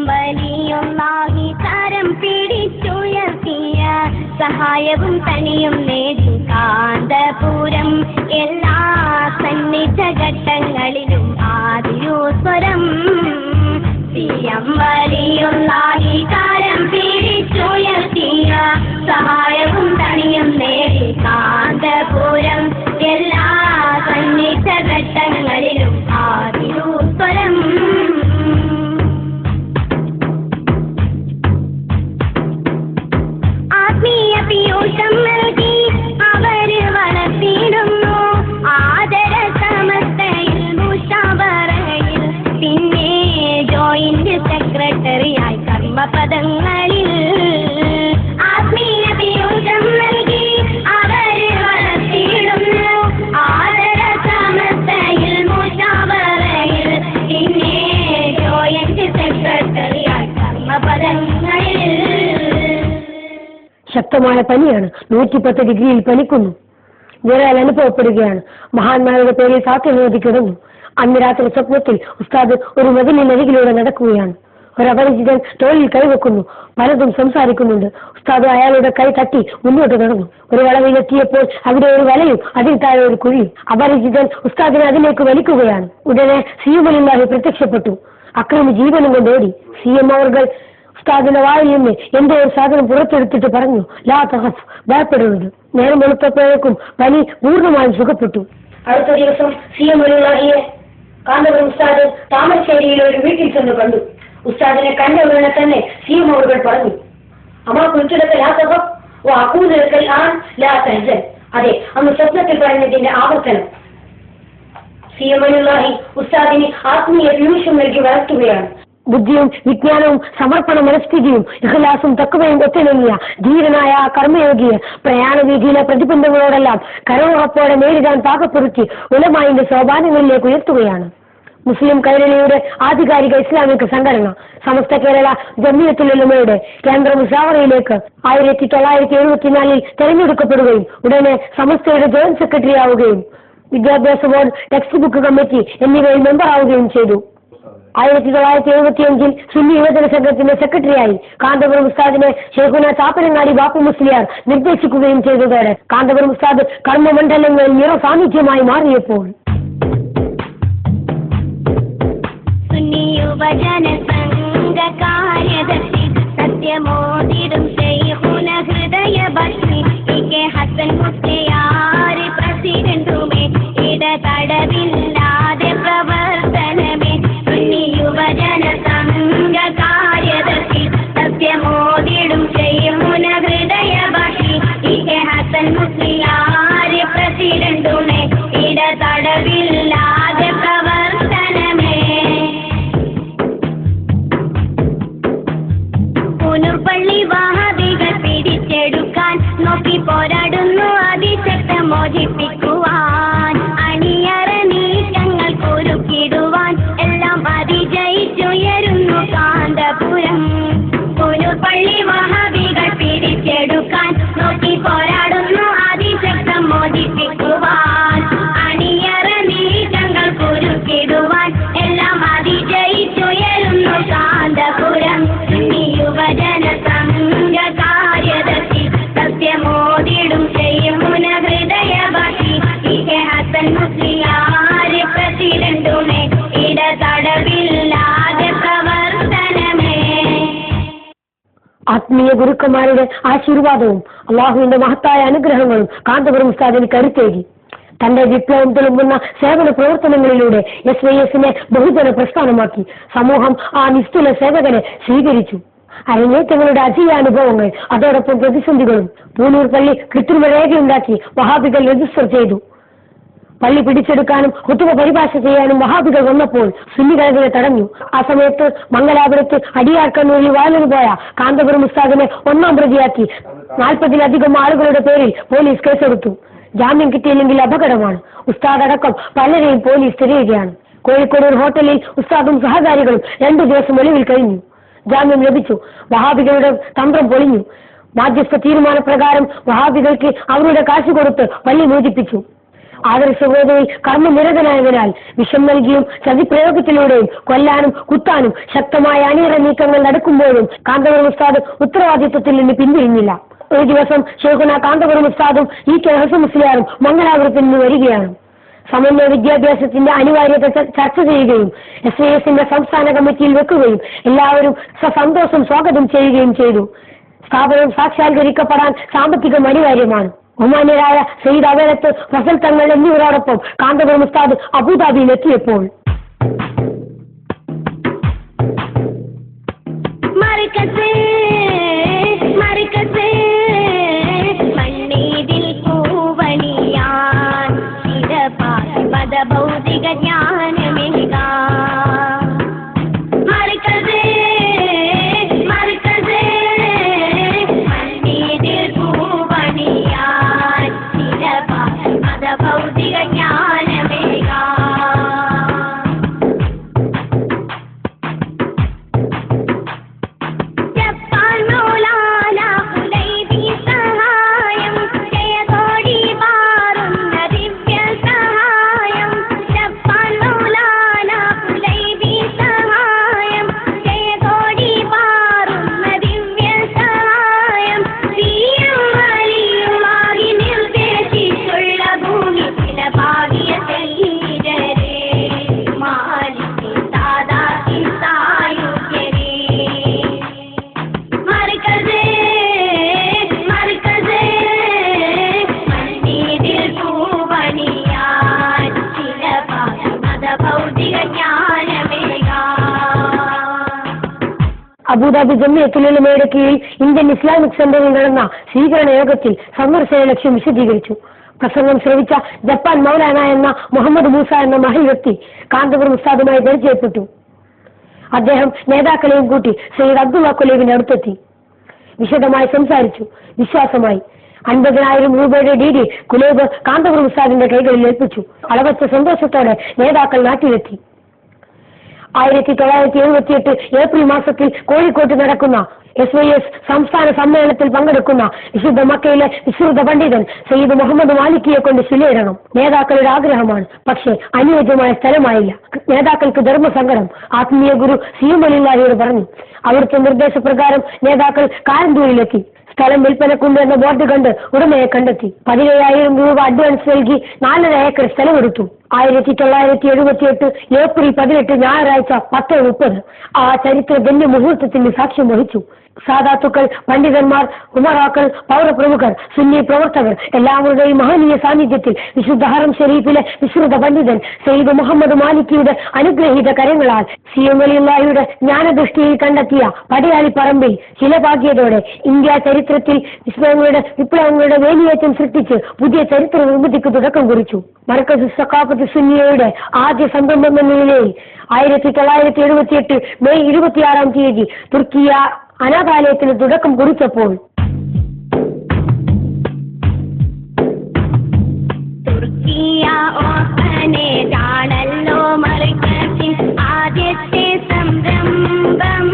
വലിയുള്ളാഹി കരം പിടിച്ചുയർത്തിയ സഹായവും തനിയും നേടി കാന്തപുരം എല്ലാ സന്നിധ ഘട്ടങ്ങളിലും ആദിരൂസ്വരം സിയം വലിയുള്ളാഹി കരം പിടിച്ചുയർത്തിയ സഹായവും തനിയും നേടി കാന്തപുരം എല്ലാ സന്നിധ ഘട്ടങ്ങളിലും ആദിരൂസ്വരം ആത്മീയ പീയൂഷം നൽകി അവര് വളർത്തിയിടുന്നു ആദര സമസ്തയിൽ മുഷാവറയിൽ പിന്നെ ജോയിന്റ് സെക്രട്ടറിയായി കർമ്മപദങ്ങളിൽ ആത്മീയ പീയൂഷം നൽകി അവര് വളർത്തിയിടുന്നു ആദര സമസ്തയിൽ മുഷാവറയിൽ പിന്നെ ജോയിന്റ് സെക്രട്ടറിയായി കർമ്മപദങ്ങളിൽ. ശക്തമായ പനിയാണ്, 110 ഡിഗ്രിയിൽ പനിക്കുന്നു, വിറയൽ അനുഭവപ്പെടുകയാണ്. മഹാന്മാരുടെ പേരിൽ സാധ്യനോദി കിടന്നു. അന്ന് രാത്രി സ്വപ്നത്തിൽ ഉസ്താദ് ഒരു മതിലിനരികിലൂടെ നടക്കുകയാണ്. ഒരു അപരിചിതൻ തോളിൽ കൈവെക്കുന്നു, പലതും സംസാരിക്കുന്നുണ്ട്. ഉസ്താദ് അയാളുടെ കൈ തട്ടി മുന്നോട്ട് നടന്നു. ഒരു വളവിലെത്തിയപ്പോൾ അവിടെ ഒരു വലയും അതിൽ താഴെ ഒരു കുഴിയും. അപരിചിതൻ ഉസ്താദിനെ അതിലേക്ക് വലിക്കുകയാണ്. ഉടനെ സിയുമലില്ലാഹി പ്രത്യക്ഷപ്പെട്ടു. അക്രമി ജീവനും കൊണ്ടോടി. സിഎം അവർ ഉസ്താദിന്റെ വായിൽ നിന്ന് എന്തോ ഒരു സാധനം പുറത്തെടുത്തിട്ട് പറഞ്ഞു, ലാ തഖഫ്, ഭയപ്പെടരുത്. നേരം വെളുത്തപ്പോഴേക്കും പനി പൂർണ്ണമായും സുഖപ്പെട്ടു. അടുത്ത ദിവസം സിഎം അലിയെ കാന്തപുരം ഉസ്താദ് താമരശ്ശേരിയിലെ ഒരു വീട്ടിൽ ചെന്ന് കണ്ടു. ഉസ്താദിനെ കണ്ട ഉടനെ തന്നെ സിഎം അവർ പറഞ്ഞു, അമാ കുറിച്ചിടത്ത് ലാ തഖഫ് ഓ അക്കൂതൽ ആൻ ലാ തഹ്സൻ. അതെ, അന്ന് സ്വപ്നത്തിൽ പറഞ്ഞതിന്റെ ആവർത്തനം. സിഎം അലി ഉസ്താദിന് ആത്മീയ പീയൂഷം നൽകി വളർത്തുകയാണ്. ബുദ്ധിയും വിജ്ഞാനവും സമർപ്പണ മനസ്ഥിതിയും ഇഖ്ലാസും തഖ്വയും ഒത്തിണങ്ങിയ ധീരനായ ആ കർമ്മയോഗിയെ പ്രയാണവീതിയിലെ പ്രതിബന്ധങ്ങളോടെല്ലാം കരവുറപ്പോടെ നേരിടാൻ പാകപ്പെടുത്തി ഉലമായിന്റെ സോപാനങ്ങളിലേക്ക് ഉയർത്തുകയാണ്. മുസ്ലിം കൈരളിയുടെ ആധികാരിക ഇസ്ലാമിക സംഘടന സമസ്ത കേരള ജമിയത്തുൽ ഉലമയുടെ കേന്ദ്ര മുസാവറയിലേക്ക് 1974 തെരഞ്ഞെടുക്കപ്പെടുകയും ഉടനെ സമസ്തയുടെ ജോയിന്റ് സെക്രട്ടറി ആവുകയും വിദ്യാഭ്യാസ ബോർഡ്, ടെക്സ്റ്റ് ബുക്ക് കമ്മിറ്റി എന്നിവയിൽ മെമ്പറാവുകയും ചെയ്തു. 1975 സുന്നി യുവജന സംഘത്തിന്റെ സെക്രട്ടറിയായി കാന്തപുരം ഉസ്താദിനെ ഷെയ്ഖുന ചാപ്പനങ്ങാടി ബാപ്പു മുസ്ലിയാർ നിർദ്ദേശിക്കുകയും ചെയ്തതോടെ കാന്തപുരം ഉസ്താദ് കർമ്മമണ്ഡലങ്ങളിൽ നിറ സാന്നിധ്യമായി മാറിയപ്പോൾ സുന്നി യുവജന സംഘ കാര്യദർശി സത്യമോദിടും ഷെയ്ഖുന ഹൃദയ ബക്ഷി കെ ഹസൻ മുസ്ലിയാർ പ്രസിഡന്റുമേ ഇടതടവില്ലാതെ പ്രവർത്തനമേ സുന്നി യുവജന സംഘ കാര്യദർശി സത്യമോദിടും ഷെയ്ഖുന ഹൃദയ ബക്ഷി കെ ഹസൻ മുസ്ലിയാർ പ്രസിഡന്റുമേ ഇടതടവില്ലാതെ പ്രവർത്തനമേ പുനർപള്ളി വഹാബികൾ പിടിച്ചെടുക്കാൻ നോക്കി പോരാടുന്നു അതിശക്തം മോചിപ്പിക്കുവാൻ അണിയറ നീക്കങ്ങൾ കുരുക്കിടുവാൻ എല്ലാം അതിജയിച്ചുയരുന്നു കാന്തപുരം. പുനർപള്ളി വഹാബികൾ പിടിച്ചെടുക്കാൻ നോക്കി പോരാടുന്നു അതിശക്തം മോചിപ്പിക്കുവാൻ അണിയറ നീക്കങ്ങൾ കുരുക്കിടുവാൻ എല്ലാം അതിജയിച്ചുയരുന്നു കാന്തപുരം. യുവജന സംഘ കാര്യദർശി സത്യമോദിടും ഷെയ്ഖുന ഹൃദയ ബക്ഷി കെ ഹസൻ മുസ്ലിയാർ പ്രസിഡന്റുമേ ഇടതടവില്ലാതെ പ്രവർത്തനമേ. ആത്മീയ ഗുരുക്കന്മാരുടെ ആശീർവാദവും അള്ളാഹുവിന്റെ മഹത്തായ അനുഗ്രഹങ്ങളും കാന്തപുരം ഉസ്താദിന് കരുത്തേകി. തന്റെ വിപ്ലവം തുളുമ്പുന്ന സേവന പ്രവർത്തനങ്ങളിലൂടെ SYSനെ ബഹുജന പ്രസ്ഥാനമാക്കി. സമൂഹം ആ നിസ്തുല സേവകനെ സ്വീകരിച്ചു. അരങ്ങേറ്റങ്ങളുടെ അജീയ അനുഭവങ്ങൾ, അതോടൊപ്പം പ്രതിസന്ധികളും. പൂനൂർ പള്ളി കൃത്രിമ രേഖയുണ്ടാക്കി വഹാബികൾ രജിസ്റ്റർ ചെയ്തു. പള്ളി പിടിച്ചെടുക്കാനും ഹുതുബ പരിഭാഷ ചെയ്യാനും വഹാബികൾ വന്നപ്പോൾ സുന്നികളെ തടഞ്ഞു. ആ സമയത്ത് മംഗലാപുരത്ത് അടിയാർക്കണ്ണൂരിൽ വാലിന് പോയ കാന്തപുരം ഉസ്താദിനെ 1-ാം പ്രതിയാക്കി 40-ലധികം ആളുകളുടെ പേരിൽ പോലീസ് കേസെടുത്തു. ജാമ്യം കിട്ടിയില്ലെങ്കിൽ അപകടമാണ്. ഉസ്താദ് അടക്കം പലരെയും പോലീസ് തിരയുകയാണ്. കോഴിക്കോട് ഒരു ഹോട്ടലിൽ ഉസ്താദും സഹകാരികളും 2 ദിവസം ഒളിവിൽ കഴിഞ്ഞു. ജാമ്യം ലഭിച്ചു. വഹാബികളുടെ തന്ത്രം പൊളിഞ്ഞു. മാധ്യസ്ഥ തീരുമാനപ്രകാരം വഹാബികൾക്ക് അവരുടെ കാശ് കൊടുത്ത് പള്ളി മോചിപ്പിച്ചു. ആദർശബോധയിൽ കർമ്മനിരതനായതിനാൽ വിഷം നൽകിയും ചതിപ്രയോഗത്തിലൂടെയും കൊല്ലാനും കുത്താനും ശക്തമായ അണിയറ നീക്കങ്ങൾ നടക്കുമ്പോഴും കാന്തപുരം ഉസ്താദ് ഉത്തരവാദിത്വത്തിൽ നിന്ന് പിന്തിരിഞ്ഞില്ല. ഒരു ദിവസം ശൈഖുന കാന്തപുരം ഉസ്താദും ഈ കെ ഹസൻ മുസ്ലിയാറും മംഗലാപുരത്തിൽ നിന്ന് വരികയാണ്. സമന്വയ വിദ്യാഭ്യാസത്തിന്റെ അനിവാര്യത ചർച്ച ചെയ്യുകയും SYSന്റെ സംസ്ഥാന കമ്മിറ്റിയിൽ വെക്കുകയും എല്ലാവരും സസന്തോഷം സ്വാഗതം ചെയ്യുകയും ചെയ്തു. സ്ഥാപനം സാക്ഷാത്കരിക്കപ്പെടാൻ സാമ്പത്തികം അനിവാര്യമാണ്. ബഹുമാന്യരായ സയ്യിദ് അവേലത്ത് ഫസൽ തങ്ങൾ എന്നിവരോടൊപ്പം കാന്തപുരം ഉസ്താദ് അബുദാബിയിൽ എത്തിയപ്പോൾ ഭൗതിക ജ്ഞാനമേക ഭൗതിക ജ്ഞാനമേക ജപ്പാൻ മൗലാന ഹുലൈബി സഹായം ജയകോടി പാറുന്ന ദിവ്യ സഹായം ജപ്പാൻ മൗലാന ഹുലൈബി സഹായം ജയകോടി പാറുന്ന ദിവ്യ സഹായം വലിയുമാകി നിർദ്ദേശിച്ചുള്ള ഭൂമി ചില ഭാഗ്യ ശരീരരേ മാലിക് സാദാത്തി സായുജ്യരേ മർകസേ മണ്ണീതിൽ പൂവണിയാൻ ചില മത ഭൗതിക ജ്ഞാനമേക അബുദാബി ജമിയത്തുലമയുടെ കീഴിൽ ഇന്ത്യൻ ഇസ്ലാമിക് സെന്ററിൽ നടന്ന സ്വീകരണ യോഗത്തിൽ സന്ദർശന ലക്ഷ്യം വിശദീകരിച്ചു. പ്രസംഗം ശ്രവിച്ച ജപ്പാൻ മൗലാന എന്ന മുഹമ്മദ് മൂസ എന്ന മഹൽ വ്യക്തി കാന്തപുരം ഉസ്താദുമായി പരിചയപ്പെട്ടു. അദ്ദേഹം നേതാക്കളെയും കൂട്ടി സയ്യിദ് അബ്ദുള്ള കുലൈബിന്റെ അടുത്തെത്തി. വിശദമായി സംസാരിച്ചു. വിശ്വാസമായി 50,000 രൂപയുടെ DD കുലൈബ് കാന്തപുരം ഉസ്താദിന്റെ കൈകളിൽ ഏൽപ്പിച്ചു. അളവറ്റ സന്തോഷത്തോടെ നേതാക്കൾ നാട്ടിലെത്തി. 1978 ഏപ്രിൽ മാസത്തിൽ കോഴിക്കോട്ട് നടക്കുന്ന SYS സംസ്ഥാന സമ്മേളനത്തിൽ പങ്കെടുക്കുന്ന വിശുദ്ധ മക്കയിലെ വിശ്രുത പണ്ഡിതൻ സയ്യിദ് മുഹമ്മദ് മാലിക്കിയെ കൊണ്ട് ശിലയിടണം നേതാക്കളുടെ ആഗ്രഹമാണ്. പക്ഷേ അനുയോജ്യമായ സ്ഥലമായില്ല. നേതാക്കൾക്ക് ധർമ്മസങ്കടം ആത്മീയ ഗുരു സിയുമലില്ലാഹിയോട് പറഞ്ഞു. അവിടുത്തെ നിർദ്ദേശപ്രകാരം നേതാക്കൾ കാരന്തൂരിലെത്തി. സ്ഥലം വിൽപ്പനക്കുണ്ട് എന്ന ബോർഡ് കണ്ട് ഉടമയെ കണ്ടെത്തി. 17,000 രൂപ അഡ്വാൻസ് നൽകി 4.5 ഏക്കർ സ്ഥലമെടുത്തു. 1978 ഏപ്രിൽ 18 ഞായറാഴ്ച 10:30 ആ ചരിത്രധന്യ മുഹൂർത്തത്തിന് സാക്ഷ്യം വഹിച്ചു. സാദാത്തുക്കൾ, പണ്ഡിതന്മാർ, ഉമറാക്കൾ, പൗരപ്രമുഖർ, സുന്നി പ്രവർത്തകർ എല്ലാവരുടെയും മഹനീയ സാന്നിധ്യത്തിൽ വിശുദ്ധ ഹറം ഷരീഫിലെ വിശ്രുത പണ്ഡിതൻ സയ്യിദ് മുഹമ്മദ് മാലിക്കിയുടെ അനുഗ്രഹീത കരങ്ങളാൽ സിയുമലില്ലാഹിയുടെ ജ്ഞാനദൃഷ്ടിയിൽ കണ്ടെത്തിയ പടയാളി പറമ്പിൽ ശിലപാകിയതോടെ ഇന്ത്യ ചരിത്രത്തിൽ വിപ്ലവങ്ങളുടെ വേലിയേറ്റം സൃഷ്ടിച്ച് പുതിയ ചരിത്ര നിർമ്മിതിക്ക് തുടക്കം കുറിച്ചു. മർക്കസ് സഖാഫത്ത് സുന്നിയയുടെ ആദ്യ സംരംഭം എന്ന നിലയിൽ 1978 മെയ് 26-ാം തീയതി തുർക്കിയ അനാഥാലയത്തിന് തുടക്കം കുറിച്ചപ്പോൾ തുർക്കിയ ഓപ്പനേതാണല്ലോ മർക്കസിൻ ആദ്യത്തെ സംരംഭം.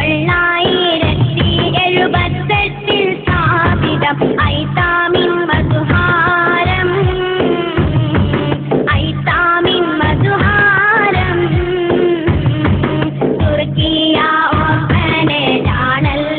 1978 സ്ഥാപിതം ഐതാമിൻ മധുഹാരം തുർക്കിയ ഓപ്പനേതാണല്ലോ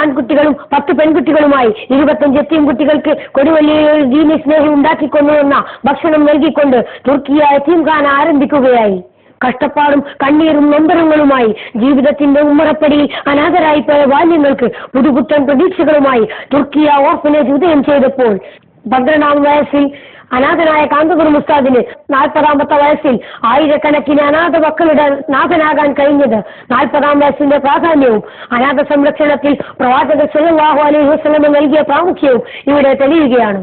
ആൺകുട്ടികളും 10 പെൺകുട്ടികളുമായി 25 എത്തിയും കുട്ടികൾക്ക് കൊടുവള്ളിയിൽ ദീനി സ്നേഹം ഉണ്ടാക്കിക്കൊണ്ടുവന്ന ഭക്ഷണം നൽകിക്കൊണ്ട് തുർക്കിയ യതീംഖാന ആരംഭിക്കുകയായി. കഷ്ടപ്പാടും കണ്ണീരും നൊമ്പരങ്ങളുമായി ജീവിതത്തിന്റെ ഉമ്മറപ്പടിയിൽ അനാഥരായി പോയ ബാല്യങ്ങൾക്ക് പുതുപുത്തൻ പ്രതീക്ഷകളുമായി തുർക്കിയ ഓർഫനേജ് ഉദയം ചെയ്തപ്പോൾ 12-ാം വയസ്സിൽ അനാഥനായ കാന്തപുരം ഉസ്താദിന് 40-ാമത്തെ വയസ്സിൽ ആയിരക്കണക്കിന് അനാഥ മക്കളുടെ നാഥനാകാൻ കഴിഞ്ഞത് 40-ാം വയസ്സിന്റെ പ്രാധാന്യവും അനാഥ സംരക്ഷണത്തിൽ പ്രവാചകർ സല്ലല്ലാഹു അലൈഹി വസല്ലം നൽകിയ പ്രാമുഖ്യവും ഇവിടെ തെളിയുകയാണ്.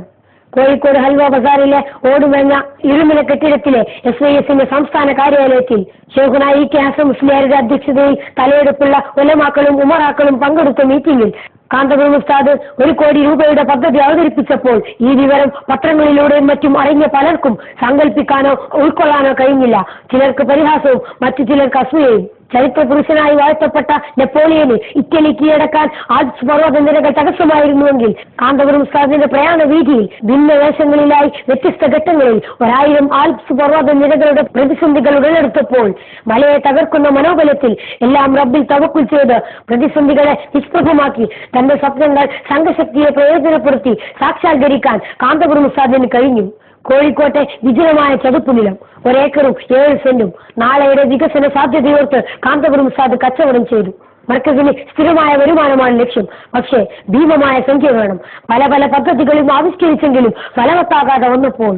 കോഴിക്കോട് ഹൽവ ബസാറിലെ ഓടുമെന്ന ഇരുമിന കെട്ടിടത്തിലെ SYSന്റെ സംസ്ഥാന കാര്യാലയത്തിൽ ഷെയ്ഖുന ഇ.കെ. ഹസൻ മുസ്ലിയാരുടെ അധ്യക്ഷതയിൽ തലയെടുപ്പുള്ള ഉലമാക്കളും ഉമറാക്കളും പങ്കെടുത്ത മീറ്റിംഗിൽ കാന്തപുരം ഉസ്താദ് 1 കോടി രൂപയുടെ പദ്ധതി അവതരിപ്പിച്ചപ്പോൾ ഈ വിവരം പത്രങ്ങളിലൂടെയും മറ്റും അറിഞ്ഞ പലർക്കും സങ്കല്പിക്കാനോ ഉൾക്കൊള്ളാനോ കഴിഞ്ഞില്ല. ചിലർക്ക് പരിഹാസവും മറ്റു ചിലർക്ക് അസൂയയും. ചരിത്ര പുരുഷനായി വാഴ്ത്തപ്പെട്ട നെപ്പോളിയന് ഇറ്റലി കീഴടക്കാൻ ആൽപ്സ് പർവ്വത നിരകൾ തടസ്സമായിരുന്നുവെങ്കിൽ കാന്തപുരം ഉസ്താദിന്റെ പ്രയാണ വീതിയിൽ ഭിന്ന വേഷങ്ങളിലായി വ്യത്യസ്ത ഘട്ടങ്ങളിൽ 1000 ആൽപ്സ് പർവ്വത നിരകളുടെ പ്രതിസന്ധികൾ ഉടലെടുത്തപ്പോൾ മലയെ തകർക്കുന്ന മനോബലത്തിൽ എല്ലാം റബ്ബിൽ തവക്കുൽ ചെയ്ത് പ്രതിസന്ധികളെ നിഷ്പ്രഭമാക്കി തന്റെ സ്വപ്നങ്ങൾ സംഘശക്തിയെ പ്രയോജനപ്പെടുത്തി സാക്ഷാത്കരിക്കാൻ കാന്തപുരം ഉസ്താദിന് കഴിഞ്ഞു. കോഴിക്കോട്ടെ വിജനമായ ചതുപ്പുനിലം 1 ഏക്കറും 7 സെന്റും നാളെയുടെ വികസന സാധ്യതയോർത്ത് കാന്തപുരം ഉസ്താദ് കച്ചവടം ചെയ്തു. മർക്കസിന് സ്ഥിരമായ വരുമാനമാണ് ലക്ഷ്യം. പക്ഷേ ഭീമമായ സംഖ്യ വേണം. പല പല പദ്ധതികളും ആവിഷ്കരിച്ചെങ്കിലും ഫലവത്താകാതെ വന്നപ്പോൾ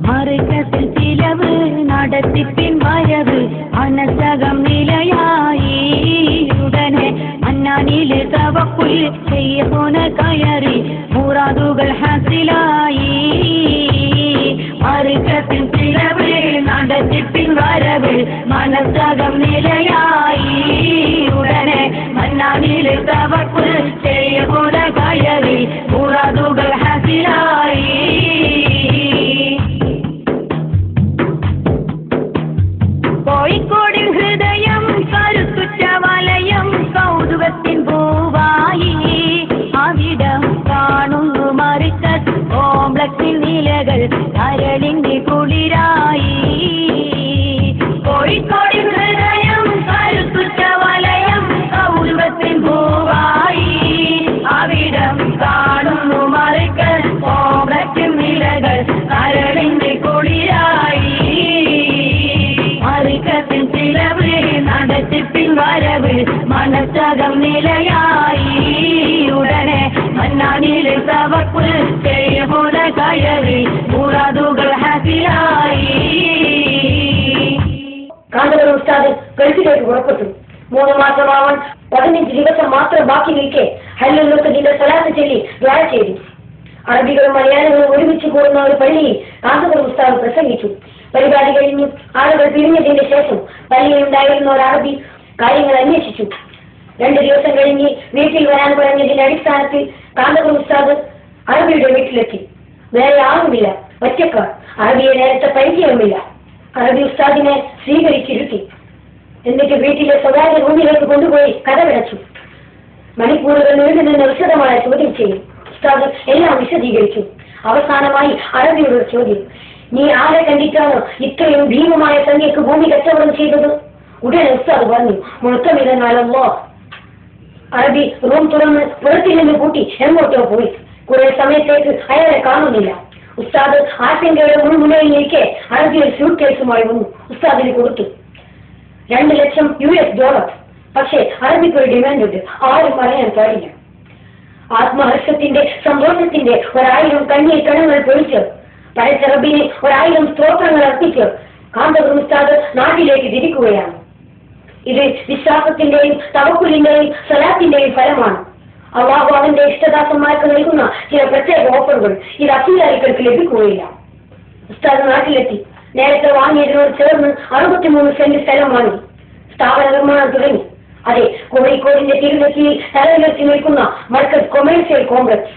മർക്കസിൽ ചിലവ് നടത്തിപ്പിൻ വരവ് അനസകം നിലയായി ഉടനെ അന്നാനിലെ തവക്കുൽ ചെയ്യപ്പോന കയറി മുറാദുകൾ ഹാസിലായി. മർക്കസിൽ ചിലവ് നടത്തിപ്പിൻ വരവ് മനസകം നിലയായി ഉടനെ അന്നാനിലെ തവക്കുൽ ചെയ്യപ്പോന കയറി മുറാദുകൾ ഹാസിലായി. കോഴിക്കോടിൻ ഹൃദയം കരുത്തുറ്റ വലയം കൗതുകത്തിൻ പൂവായി അവിടം കാണുന്നു മർക്കസ് കോംപ്ലക്സിൻ നിലകൾ കരളിന്റെ കുളിരായി. കോഴിക്കോടിൻ ഹൃദയം കരുത്തുറ്റ വലയം കൗതുകത്തിൻ പൂവായി അവിടം കാണുന്നു മർക്കസ് കോംപ്ലക്സിൻ നിലകൾ കരളിന്റെ കുളിരായി. മർക്കസിൻ ചിലവ് നടത്തിപ്പിൻ വരവ് മനസ്സകം നിലയായി ഉടനെ മന്നാനിലെ തവക്കുൽ ചെയ്യപ്പോന കയറി മുറാദുകൾ ഹാസിലായി. കാന്തപുരം ഉസ്താദ് ഗൾഫിലേക്ക് പുറപ്പെട്ടു. 3 മാസമാവാൻ 15 ദിവസം മാത്രം ബാക്കി നിൽക്കെ ഹല്ലുൽ സ്വലാത്ത് ചൊല്ലി ദുആ ചെയ്തു. അറബികളും മലയാളികളും ഒരുമിച്ച് കൂടുന്ന ഒരു പള്ളിയിൽ കാന്തപുരം ഉസ്താദ് പ്രസംഗിച്ചു. പരിപാടി കഴിഞ്ഞു ആളുകൾ പിരിഞ്ഞതിന് ശേഷം പള്ളിയിലുണ്ടായിരുന്ന ഒരു അറബി കാര്യങ്ങൾ അന്വേഷിച്ചു. 2 ദിവസം കഴിഞ്ഞ് വീട്ടിൽ വരാൻ പറഞ്ഞതിന്റെ അടിസ്ഥാനത്തിൽ കാന്തപുരം ഉസ്താദ് അറബിയുടെ വീട്ടിലെത്തി. വേറെ ആളുമില്ല, ഒറ്റക്കാർ. അറബിയെ നേരത്തെ പരിചയവുമില്ല. അറബി ഉസ്താദിനെ സ്വീകരിച്ചിരുത്തി. എന്നിട്ട് വീട്ടിലെ സ്വകാര്യ റൂമിലേക്ക് കൊണ്ടുപോയി കഥകടച്ചു. മണിക്കൂറുകൾ നീണ്ടു നിന്ന് വിശദമായ ചോദ്യം ചെയ്യും. ഉസ്താദ് എല്ലാം വിശദീകരിച്ചു. അവസാനമായി അറബിയുടെ ചോദ്യം, നീ ആരെ കണ്ടിട്ടാണോ ഇത്രയും ഭീമമായ സംഖ്യക്ക് ഭൂമി കച്ചവടം ചെയ്തത്? ഉടനെ ഉസ്താദ് പറഞ്ഞു, മുഴക്കമില്ലെന്നാലല്ലോ. അറബി റൂം തുറന്ന് പുറത്തിൽ നിന്ന് പൂട്ടി എങ്ങോട്ടോ പോയി. കുറെ സമയത്തേക്ക് അയാളെ കാണുന്നില്ല. ഉസ്താദ് ആശങ്കയുടെ മുൻമുനയിൽ നിൽക്കെ അറബി ഒരു സ്യൂട്ട് കേസുമായി വന്നു. ഉസ്താദിന് കൊടുത്തു. $2 ലക്ഷം US. പക്ഷേ അറബിക്ക് ഒരു ഡിമാൻഡ് ഉണ്ട്, ആരും പറയാൻ പാടില്ല. ആത്മഹർഷത്തിന്റെ സന്തോഷത്തിന്റെ 1000 കണ്ണീർ കണങ്ങൾ പൊഴിച്ച് പഴച്ച റബ്ബിന് 1000 സ്തോത്രങ്ങൾ അർപ്പിച്ച് കാന്തപുരം ഉസ്താദ് നാട്ടിലേക്ക് തിരിക്കുകയാണ്. ഇത് വിശ്വാസത്തിന്റെയും തവക്കുലിന്റെയും സ്വലാത്തിന്റെയും ഫലമാണ്. അള്ളാഹു അവന്റെ ഇഷ്ടദാസന്മാർക്ക് നൽകുന്ന ചില പ്രത്യേക ഓഫറുകൾ ഇത് അസൂയാരികൾക്ക് ലഭിക്കുകയില്ല. ഉസ്താദ് നാട്ടിലെത്തി. നേരത്തെ വാങ്ങിയതിനോട് ചേർന്ന് 63 സെന്റ് സ്ഥലം വാങ്ങി. സ്ഥാപന നിർമ്മാണം തുടങ്ങി. അതെ, കോഴിക്കോടിന്റെ തിരുനെറ്റിയിൽ തലയുയർത്തി നിൽക്കുന്ന മർക്കസ് കൊമേഴ്സ്യൽ കോംപ്ലക്സ്.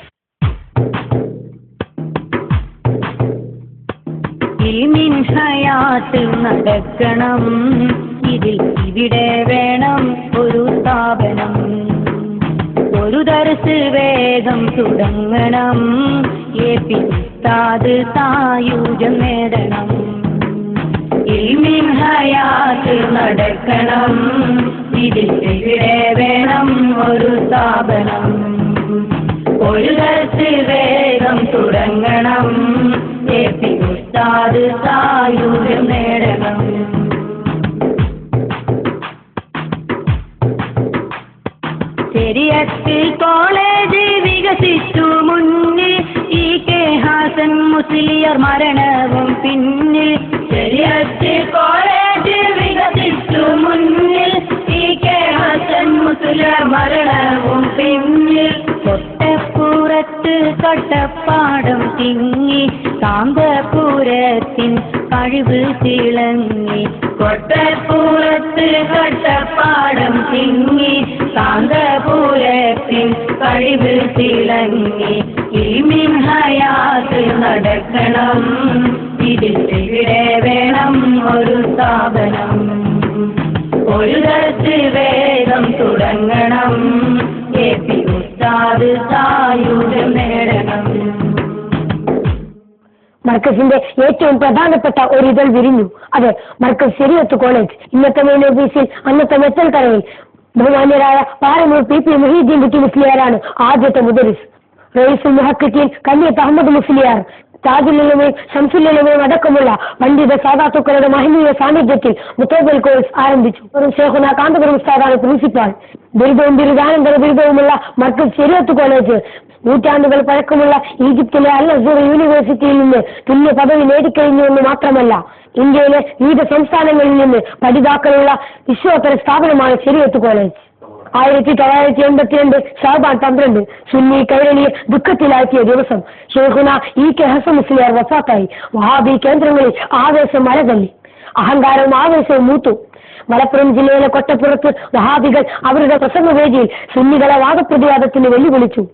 ഹയാത്ത് നടക്കണം, ഇതിൽ ഇവിടെ വേണം ഒരു സ്ഥാപനം. ഒരു ദർസ് വേഗം തുടങ്ങണം, എപി ഉസ്താദ് സായുജ്യം നേടണം. ഇൽമിൻ ഹയാത്ത് നടക്കണം, ഇതിൽ ഇവിടെ വേണം ഒരു സ്ഥാപനം. ഒരു ദർസ് വേഗം തുടങ്ങണം, എപി ഉസ്താദ് സായുജ്യം നേടണം. ശരിയത്ത് കോളേജ് വികസിച്ചു മുന്നിൽ, EK ഹാസൻ മുസ്ലിയാർ മരണവും പിന്നിൽ. ശരിയത്ത് കോളേജ് വികസിച്ചു മുന്നിൽ, EK ഹാസൻ മുസ്ലിയാർ മരണവും പിന്നിൽ. കൊട്ടപ്പുറത്ത് കട്ടപ്പാടം തിങ്ങി, കാന്തപുരത്തിൻ കഴിവ് തിളങ്ങി. കൊട്ടപ്പുറത്ത് കട്ടപ്പാടം തിങ്ങി, കാന്തപുരത്തിൻ കഴിവ് തിളങ്ങി. ഇൽമിൻ ഹയാത്ത് നടക്കണം, ഇതിൽ ഇവിടെ വേണം ഒരു സ്ഥാപനം. ഒരു ദർസ് വേഗം തുടങ്ങണം, എപി ഉസ്താദ് സായുജ്യം നേടണം. മർക്കസിന്റെ ഏറ്റവും പ്രധാനപ്പെട്ട ഒരു ഇതൾ വിരിഞ്ഞു. അത് മർക്കസ് ശരീഅത്ത് കോളേജ്. ഇന്നത്തെ മെയിൻ ഓഫീസിൽ, അന്നത്തെ മെറ്റൽ കടയിൽ ബഹുമാന്യരായ പാറന്നൂർ PP മുഹീദ്ദീൻ കുട്ടി മുസ്ലിയാരാണ് ആദ്യത്തെ മുദരിസ്. റയീസുൽ മുഹഖഖീൻ കന്നിയത്ത് അഹമ്മദ് മുസ്ലിയാർ, താജുലുലമയും ശംസുലുലമയും അടക്കമുള്ള പണ്ഡിത സാദാത്തുക്കളുടെ മഹനീയ സാന്നിധ്യത്തിൽ മുത്തവൽ കോഴ്സ് ആരംഭിച്ചു. ശൈഖുനാ കാന്തപുരം ഉസ്താദാണ് പ്രിൻസിപ്പാൾ. ബിരുദവും ബിരുദാനന്തര ബിരുദവുമുള്ള മർക്കസ് ശരീഅത്ത് കോളേജ് നൂറ്റാണ്ടുകൾ പഴക്കമുള്ള ഈജിപ്തിലെ അൽ അസ്ഹർ യൂണിവേഴ്സിറ്റിയിൽ നിന്ന് തുല്യ പദവി നേടിക്കഴിഞ്ഞു എന്ന് മാത്രമല്ല, ഇന്ത്യയിലെ വിവിധ സംസ്ഥാനങ്ങളിൽ നിന്ന് പഠിതാക്കളുള്ള വിശ്വോത്തര സ്ഥാപനമാണ് ശരീഅത്ത് കോളേജ്. 1982 ഷാബാൻ 12 സുന്നി കൈരളിയെ ദുഃഖത്തിലാക്കിയ ദിവസം ശൈഖുനാ EK ഹസൻ മുസ്ലിയാർ വഫാത്തായി. വഹാബി കേന്ദ്രങ്ങളിൽ ആവേശം മലതള്ളി, അഹങ്കാരവും ആവേശവും മൂത്തു. മലപ്പുറം ജില്ലയിലെ കൊട്ടപ്പുറത്ത് വഹാബികൾ അവരുടെ പ്രസംഗവേദിയിൽ സുന്നികളെ വാദപ്രതിവാദത്തിന് വെല്ലുവിളിച്ചു.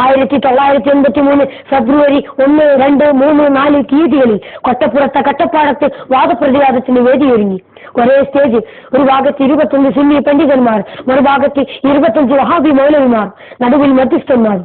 1983 ഫെബ്രുവരി 1, 2, 3, 4 തീയതികളിൽ കൊട്ടപ്പുറത്തെ കട്ടപ്പാടത്ത് വാദപ്രതിവാദത്തിന് വേദിയൊരുങ്ങി. ഒരേ സ്റ്റേജ്, ഒരു ഭാഗത്ത് 21 സുന്നി പണ്ഡിതന്മാർ, മറുഭാഗത്ത് 25 വഹാബി മൗലവിമാർ, നടുവിൽ മധ്യസ്ഥന്മാർ.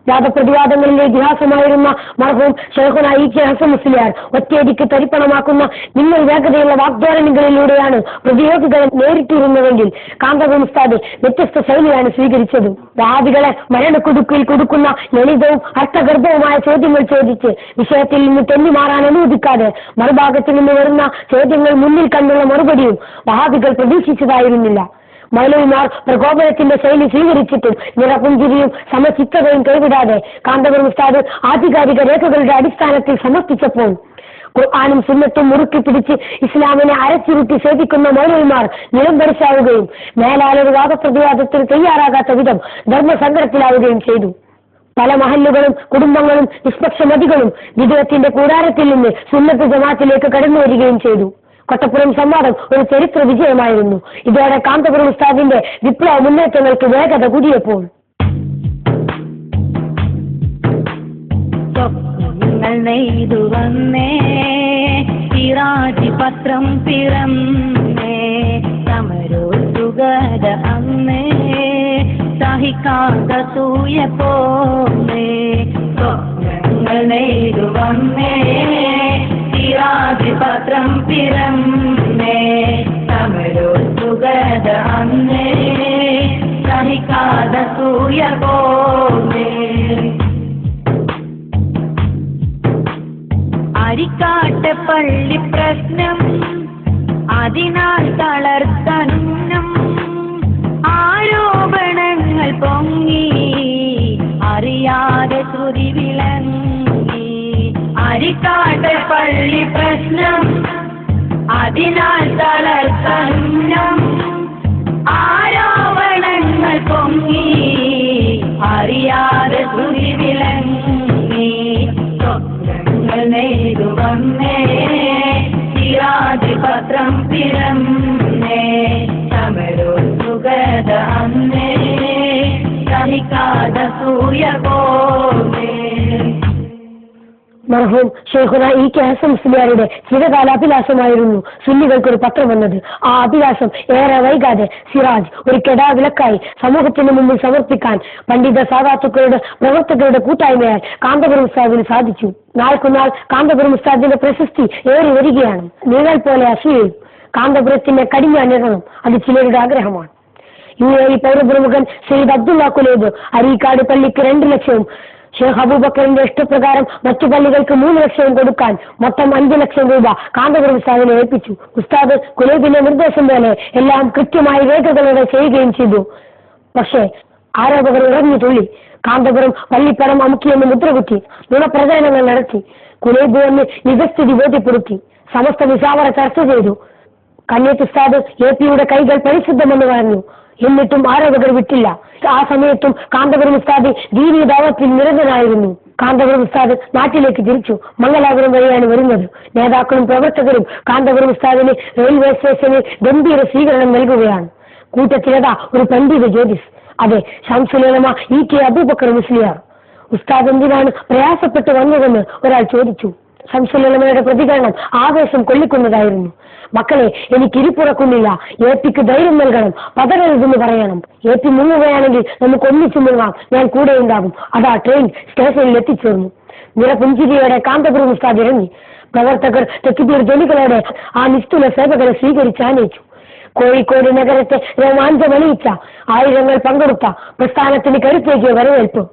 വാദപ്രതിവാദങ്ങളിലെ ഇതിഹാസമായിരുന്ന മർഹൂം ശൈഖുനാ EK ഹസൻ മുസ്ലിയാർ ഒറ്റയടിക്ക് തരിപ്പണമാക്കുന്ന നിങ്ങൾ വേഗതയുള്ള വാഗ്ദാനങ്ങളിലൂടെയാണ് പ്രതിയോഗികളെ നേരിട്ടിരുന്നതെങ്കിൽ കാന്തപുരം ഉസ്താദ് വ്യത്യസ്ത ശൈലിയാണ് സ്വീകരിച്ചത്. വഹാബികളെ മരണക്കുടുക്കിൽ കൊടുക്കുന്ന ലളിതവും അർത്ഥഗർഭവുമായ ചോദ്യങ്ങൾ ചോദിച്ച് വിഷയത്തിൽ നിന്ന് തെന്നിമാറാൻ അനുവദിക്കാതെ മറുഭാഗത്ത് നിന്ന് വരുന്ന ചോദ്യങ്ങൾ മുന്നിൽ കണ്ടുള്ള മറുപടിയും വഹാബികൾ പ്രതീക്ഷിച്ചതായിരുന്നില്ല. മൗലവിമാർ പ്രകോപനത്തിന്റെ ശൈലി സ്വീകരിച്ചിട്ടും നിറപുഞ്ചിരിയും സമചിത്തതയും കൈവിടാതെ കാന്തപുരം ഉസ്താദ് ആധികാരിക രേഖകളുടെ അടിസ്ഥാനത്തിൽ സമർപ്പിച്ചപ്പോൾ ഖുർആനും സുന്നത്തും മുറുക്കി പിടിച്ച് ഇസ്ലാമിനെ അരച്ചിരുട്ടി സേവിക്കുന്ന മൗലവിമാർ നിലംപരിശാവുകയും മേലാലൊരു വാദപ്രതിവാദത്തിന് തയ്യാറാകാത്ത വിധം ധർമ്മസങ്കടത്തിലാവുകയും ചെയ്തു. പല മഹല്ലുകളും കുടുംബങ്ങളും നിഷ്പക്ഷമതികളും വിദഗ്ധത്തിന്റെ കൂടാരത്തിൽ നിന്ന് സുന്നത്ത് ജമാഅത്തിലേക്ക് കടന്നു വരികയും ചെയ്തു. കൊട്ടപ്പുറം സംവാദം ഒരു ചരിത്ര വിജയമായിരുന്നു. ഇതോടെ കാന്തപുരം ഉസ്താദിന്റെ വിപ്ലവ മുന്നേറ്റങ്ങൾക്ക് വേഗത കൂടിയപ്പോൾ നെയ്തു വന്നേ സിറാജ് പത്രം പിറന്നേ സമരോസുഗത അന്നേ സഹിക്കാത്ത സൂയ പോന്നേ സ്വപ്നങ്ങൾ നെയ്തു വന്നേ സിറാജ് പത്രം പിറന്നേ സമരോസുഗത അന്നേ സഹിക്കാത്ത സൂയ പോന്നേ അരിക്കാട്ട് പള്ളി പ്രശ്നം അതിനാൽ തളർത്തന്നം ആരോപണങ്ങൾ പൊങ്ങി അറിയാതെ ശ്രുതി വിളങ്ങി. അരിക്കാട്ട് പള്ളി പ്രശ്നം അതിനാൽ തളർത്തന്നം ആരോപണങ്ങൾ പൊങ്ങി അറിയാതെ ശ്രുതി വിളങ്ങി. നെയ്തു വന്നേ സിറാജ് പത്രം പിറന്നേ സമരോസുഗത അന്നേ സഹിക്കാത സൂയ പോന്നേ. മർഹൂം ശൈഖുനാ EK ഹസൻ മുസ്ലിയാരുടെ ചിരകാല അഭിലാഷമായിരുന്നു സുന്നികൾക്കൊരു പത്രം വന്നത്. ആ അഭിലാഷം ഏറെ വൈകാതെ സിറാജ് ഒരു കെടാവിളക്കായി സമൂഹത്തിന് മുമ്പിൽ സമർപ്പിക്കാൻ പണ്ഡിത സാദാത്തുക്കളുടെ പ്രവർത്തകരുടെ കൂട്ടായ്മയാൽ കാന്തപുരം ഉസ്താദിന് സാധിച്ചു. നാൾക്കുനാൾ കാന്തപുരം ഉസ്താദിന്റെ പ്രശസ്തി ഏറി വരികയാണ്. നിങ്ങൾ പോലെ അസൂയയും കാന്തപുരത്തിന്റെ കടിഞ്ഞാണിടണം. അത് ചിലരുടെ ആഗ്രഹമാണ്. UAE പൗരപ്രമുഖൻ സയ്യിദ് അബ്ദുള്ള കുലൈബ് അരീക്കാട് പള്ളിക്ക് 2 ലക്ഷവും ഷേഖ് അബൂബക്കറിന്റെ ഇഷ്ടപ്രകാരം മറ്റു പള്ളികൾക്ക് 3 ലക്ഷവും കൊടുക്കാൻ മൊത്തം 5 ലക്ഷം രൂപ കാന്തപുരം ഉസ്താദിനെ ഏൽപ്പിച്ചു. ഉസ്താദ് കുലൈബിന്റെ നിർദ്ദേശം പോലെ എല്ലാം കൃത്യമായി രേഖകളോടെ ചെയ്യുകയും ചെയ്തു. പക്ഷേ ആരോപകർ ഇറങ്ങി തുള്ളി. കാന്തപുരം പള്ളിപ്പടം അമുക്കിയെന്ന് മുദ്രകുത്തി നുണപ്രചരണങ്ങൾ നടത്തി. കുലൈബ് എന്ന് നിജസ്ഥിതി ബോധ്യപ്പെടുത്തി. സമസ്ത വിശാവറ ചർച്ച ചെയ്തു. കണ്ണീത്ത് ഉസ്താദ് AP-യുടെ കൈകൾ പരിശുദ്ധമെന്ന് പറഞ്ഞു. എന്നിട്ടും ആരോപകർ വിട്ടില്ല. ആ സമയത്തും കാന്തപുരം ഉസ്താദ് ദീനീ ദാവത്തിൽ നിരന്തനായിരുന്നു. കാന്തപുരം ഉസ്താദ് നാട്ടിലേക്ക് തിരിച്ചു. മംഗലാപുരം വഴിയാണ് വരുന്നത്. നേതാക്കളും പ്രവർത്തകരും കാന്തപുരം ഉസ്താദിന് റെയിൽവേ സ്റ്റേഷനിൽ ഗംഭീര സ്വീകരണം നൽകുകയാണ്. കൂട്ടത്തിലതാ ഒരു പണ്ഡിത ജ്യോതിസ്. അതെ, ശംസുൽ ഉലമ EK അബൂബക്കർ മുസ്ലിയാർ. ഉസ്താദ് എന്തിനാണ് പ്രയാസപ്പെട്ട് വന്നതെന്ന് ഒരാൾ ചോദിച്ചു. ശംസുൽ ഉലമയുടെ പ്രതികരണം ആവേശം കൊള്ളിക്കുന്നതായിരുന്നു. മക്കളെ, എനിക്ക് ഇരിപ്പുറക്കുന്നില്ല. AP-ക്ക് ധൈര്യം നൽകണം, പതറരുതെന്ന് പറയണം. AP മുങ്ങുകയാണെങ്കിൽ നമുക്ക് ഒന്നിച്ചു മുങ്ങാം, ഞാൻ കൂടെ ഉണ്ടാകും. അതാ ട്രെയിൻ സ്റ്റേഷനിൽ എത്തിച്ചേർന്നു. നിറപുഞ്ചിരിയോടെ കാന്തപുരം ഉസ്താദ് ഇറങ്ങി. പ്രവർത്തകർ തെക്കുതീർ ധ്വനികളോടെ ആ നിസ്തുല സേവകരെ സ്വീകരിച്ചാനയിച്ചു. കോഴിക്കോട് നഗരത്തെ രോമാഞ്ചമണിയിച്ച ആയിരങ്ങൾ പങ്കെടുത്ത പ്രസ്ഥാനത്തിന് കരുത്തേക്കിയ വരവേൽപ്പ്.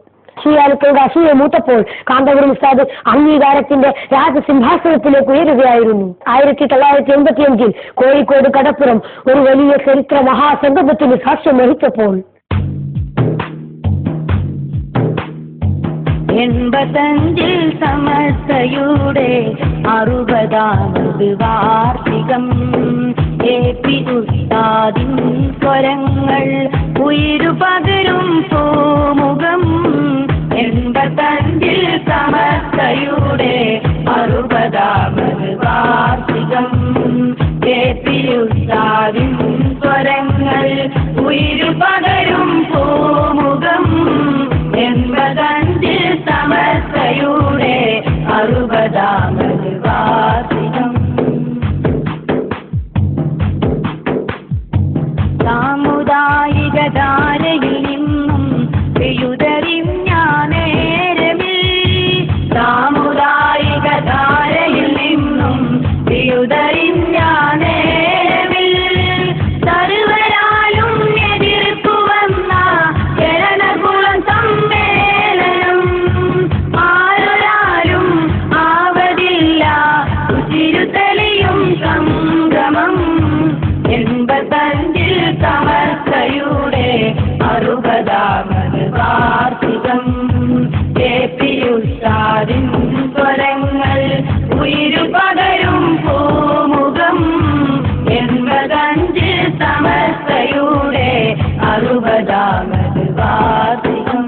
ഷിയാലുക്കളുടെ അസൂയ മൂത്തപ്പോൾ കാന്തപുരം ഉസ്താദ് അംഗീകാരത്തിന്റെ രാജസിംഹാസനത്തിലേക്ക് ഉയരുകയായിരുന്നു. 1985 കോഴിക്കോട് കടപ്പുറം ഒരു വലിയ ചരിത്ര മഹാസംഗമത്തിന് സാക്ഷ്യം വഹിച്ചപ്പോൾ 85 സമസ്തയുടെ 60ാമത് വാർഷികം. AP ഉസ്താദിൻ സ്വരങ്ങൾ ഉയരുപകരും പൂമുഖം. 85 സമസ്തയുടെ 60ാമത് വാർഷികം. AP ഉസ്താദിൻ സ്വരങ്ങൾ ഉയരുപകരും പൂമുഖം. 85 സമസ്തയുടെ 60ാമത് വാർഷികം. സാമുദായിക ധാരയിൽ നിന്നും പെയ്യുതറിഞ്ഞാനേരമിൽ. സാമുദായിക ധാരയിൽ നിന്നും പെയ്യുതറിഞ്ഞാനേരമിൽ. സർവരാലും എതിർക്കുവന്ന കേരളകുളം സമ്മേളനം. ആരൊരാലും ആവതില്ല ഉച്ചിരുത്തലിയും സംഗമം. 85 സമസ്തയുടെ 60ാമത് വാർഷികം. AP ഉസ്താദിൻ സ്വരങ്ങൾ ഉയരുപകരും പൂമുഖം. 85 സമസ്തയുടെ 60ാമത് വാർഷികം.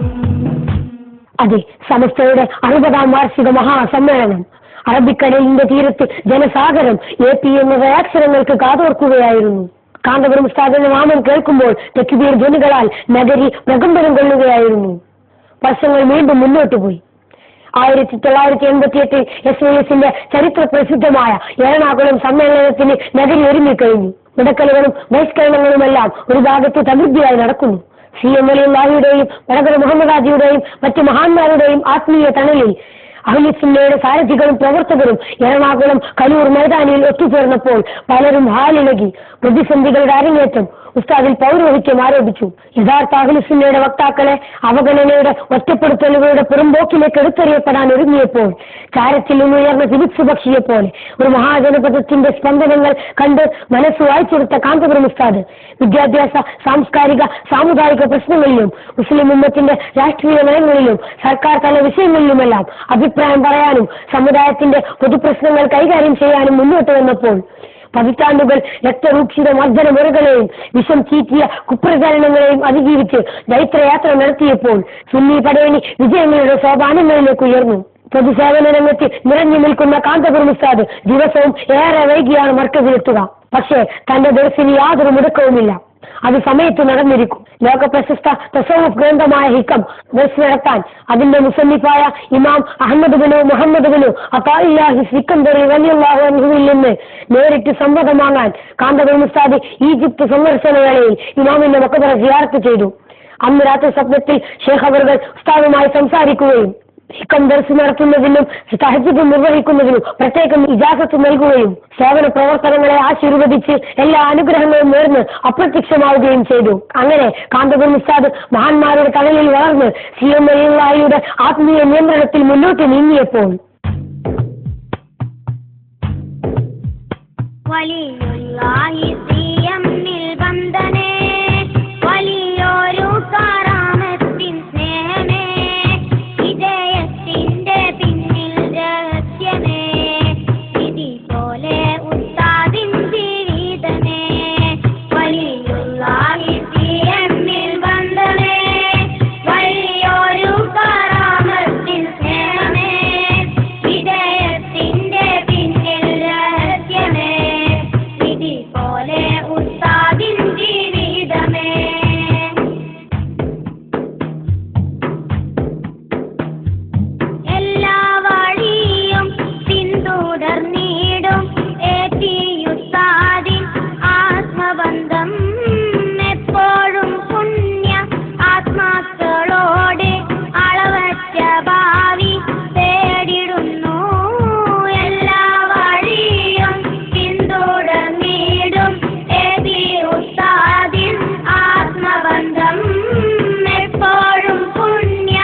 അതെ, സമസ്തയുടെ 60ാം വാർഷിക മഹാസമ്മേളനം. അറബിക്കടലിന്റെ തീരത്ത് ജനസാഗരം AP എന്ന അക്ഷരങ്ങൾക്ക് കാതോർക്കുകയായിരുന്നു. കാന്തപുരം ഉസ്താദിന്റെ നാമം കേൾക്കുമ്പോൾ തെക്കുതീർ ധ്വനികളാൽ നഗരി പ്രകമ്പനം കൊള്ളുകയായിരുന്നു. വർഷങ്ങൾ വീണ്ടും മുന്നോട്ട് പോയി. 1988 SYS-ന്റെ ചരിത്ര പ്രസിദ്ധമായ എറണാകുളം സമ്മേളനത്തിന് നഗരി ഒരുങ്ങിക്കഴിഞ്ഞു. മുടക്കലുകളും ബഹിഷ്കരണങ്ങളുമെല്ലാം ഒരു ഭാഗത്ത് സമൃദ്ധിയായി നടക്കുന്നു. CM വലിയുള്ളാഹിയുടെയും വടകര മുഹമ്മദ് ഹാജിയുടെയും മറ്റു മഹാന്മാരുടെയും ആത്മീയ തണലിൽ അഹ്ലുസുന്നയുടെ സാരഥികളും പ്രവർത്തകരും എറണാകുളം കലൂർ മൈതാനിയിൽ ഒത്തുചേർന്നപ്പോൾ പലരും ഹാലിളകി. പ്രതിസന്ധികളുടെ അരങ്ങേറ്റം. ഉസ്താദിൽ പൗരോഹിത്യം ആരോപിച്ചു. യഥാർത്ഥ അഹ്ലുസുന്നയുടെ വക്താക്കളെ അവഗണനയുടെ ഒറ്റപ്പെടുത്തലുകളുടെ പുറമ്പോക്കിലേക്ക് എടുത്തെറിയപ്പെടാൻ ഒരുങ്ങിയപ്പോൾ ചാരത്തിൽ നിന്നുയർന്ന ഫിലിപ്സ് പക്ഷിയെ പോലെ ഒരു മഹാജനപദത്തിന്റെ സ്പന്ദനങ്ങൾ കണ്ട് മനസ്സ് വായിച്ചെടുത്ത കാന്തപുരം ഉസ്താദ് വിദ്യാഭ്യാസ, സാംസ്കാരിക, സാമുദായിക പ്രശ്നങ്ങളിലും മുസ്ലിം ഉമ്മത്തിന്റെ രാഷ്ട്രീയ നയങ്ങളിലും സർക്കാർ തല വിഷയങ്ങളിലുമെല്ലാം അഭിപ്രായം പറയാനും സമുദായത്തിന്റെ പൊതുപ്രശ്നങ്ങൾ കൈകാര്യം ചെയ്യാനും മുന്നോട്ട് വന്നപ്പോൾ പതിറ്റാണ്ടുകൾ രക്തരൂക്ഷിത മർദ്ദന മുറകളെയും വിഷം ചീറ്റിയ കുപ്രചാരണങ്ങളെയും അതിജീവിച്ച് ജൈത്രയാത്ര നടത്തിയപ്പോൾ സുന്നി പടയണി വിജയങ്ങളുടെ സോപാനങ്ങളിലേക്ക് ഉയർന്നു. പൊതുസേവന രംഗത്ത് നിറഞ്ഞു നിൽക്കുന്ന കാന്തപുരം ഉസ്താദ് ദിവസവും ഏറെ വൈകിയാണ് മർക്കസിലെത്തുക. പക്ഷേ തന്റെ ദർശിനി യാതൊരു മുടക്കവുമില്ല. അത് സമയത്ത് നടന്നിരിക്കും. ലോക പ്രശസ്ത തസവുഫ് ഗ്രന്ഥമായ ഹിക്കം ദർശ നടത്താൻ അതിന്റെ മുസന്നിഫായ ഇമാം അഹമ്മദ് ബിനു മുഹമ്മദ് ബിനു അതാഇല്ലാഹി സിക്കന്ദറി റളിയല്ലാഹു അൻഹുവിൽ നിന്ന് നേരിട്ട് സമ്മതം വാങ്ങാൻ കാന്തപുരം ഉസ്താദ് ഈജിപ്ത് സന്ദർശന വേളയിൽ ഇമാമിന്റെ മഖബറ സിയാറത്ത് ചെയ്തു. അന്ന് രാത്രി സ്വപ്നത്തിൽ ഷേഖ് അവറുകൾ ഉസ്താദുമായി സംസാരിക്കുകയും ദർസ് നടത്തുന്നതിനും തഹജ്ജുദ് നിർവഹിക്കുന്നതിനും പ്രത്യേകം ഇജാസത്ത് നൽകുകയും സേവന പ്രവർത്തനങ്ങളെ ആശീർവദിച്ച് എല്ലാ അനുഗ്രഹങ്ങളും നേർന്ന് അപ്രത്യക്ഷമാവുകയും ചെയ്തു. അങ്ങനെ കാന്തപുരം ഉസ്താദ് മഹാന്മാരുടെ തണലിൽ വളർന്ന് CMAയുടെ ആത്മീയ നിയന്ത്രണത്തിൽ മുന്നോട്ട് നീങ്ങിയപ്പോൾ വലിയൊരു കറാമത്തിൻ സ്നേഹമേ, വിജയത്തിന്റെ പിന്നിൽ രഹസ്യമേ, ഇതുപോലെ ഉസ്താദിൻ ജീവിതമേ. വലിയുള്ളാഹി CMൽ ബന്ധമേ, വലിയൊരു കറാമത്തിൻ സ്നേഹമേ, വിജയത്തിന്റെ പിന്നിൽ രഹസ്യമേ, ഇതുപോലെ ഉസ്താദിൻ ജീവിതമേ. എല്ലാ വഴിയും പിന്തുടർന്നിടും ഏറ്റിയുസ്താദിൻ ആത്മബന്ധം, എപ്പോഴും പുണ്യ ആത്മാക്കളോട് അളവറ്റ ഭാവി തേടിടുന്നു. എല്ലാ വഴിയും പിന്തുടർന്നിടും ഏറ്റിയുസ്താദിൻ ആത്മബന്ധം, എപ്പോഴും പുണ്യ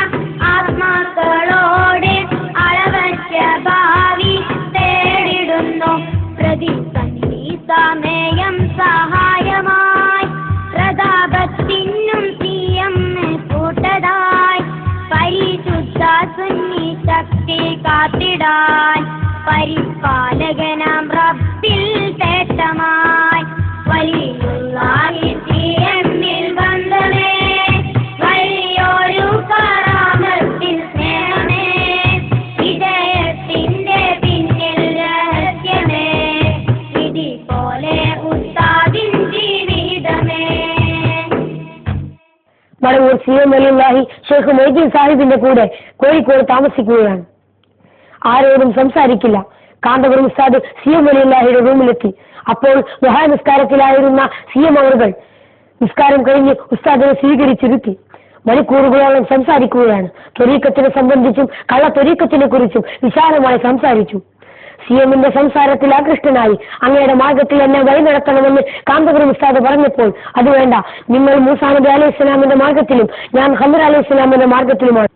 ആത്മാക്കളോട് അളവറ്റ ഭാവി തേടിടുന്നു. പ്രതിസന്ധി സമയം സഹായമായി പ്രതാപത്തിനും CM കൂട്ടതായി, പരിശുദ്ധ സുന്നി ശക്തി കാത്തിടാൻ പരിപാലകനാം റബ്ബിൽ തേട്ടമായി. വലിയുള്ളാഹി CMൽ ബന്ധമേ, വലിയൊരു കറാമത്തിൻ സ്നേഹമേ, വിജയത്തിന്റെ പിന്നിൽ രഹസ്യമേ, ഇതുപോലെ ഉസ്താദിൻ ജീവിതമേ. മടവൂർ CM വലിയുള്ളാഹി ഷെയ്ഖ് മൊയ്തീൻ സാഹിബിന്റെ കൂടെ കോഴിക്കോട് താമസിക്കുകയാണ്. ആരോടും സംസാരിക്കില്ല. കാന്തപുരം ഉസ്താദ് CM വലിയുള്ളാഹിയുടെ റൂമിലെത്തി. അപ്പോൾ ദുഹാ നിസ്കാരത്തിലായിരുന്ന CM അവറുകൾ നിസ്കാരം കഴിഞ്ഞ് ഉസ്താദിനെ സ്വീകരിച്ചിരുത്തി. മണിക്കൂറുകളോളം സംസാരിക്കുകയാണ്. ത്വരീക്കത്തിനെ സംബന്ധിച്ചും കള്ള ത്വരീക്കത്തിനെ കുറിച്ചും വിശാലമായി സംസാരിച്ചു. CMന്റെ സംസാരത്തിൽ ആകൃഷ്ടനായി അങ്ങയുടെ മാർഗത്തിൽ എന്നെ വഴി നടത്തണമെന്ന് കാന്തപുരം ഉസ്താദ് പറഞ്ഞപ്പോൾ, അത് വേണ്ട, നിങ്ങൾ മൂസാ നബി അലൈഹി സ്വലാമിന്റെ മാർഗത്തിലും ഞാൻ ഖദർ അലൈഹി സ്വലാമിന്റെ മാർഗത്തിലുമാണ്.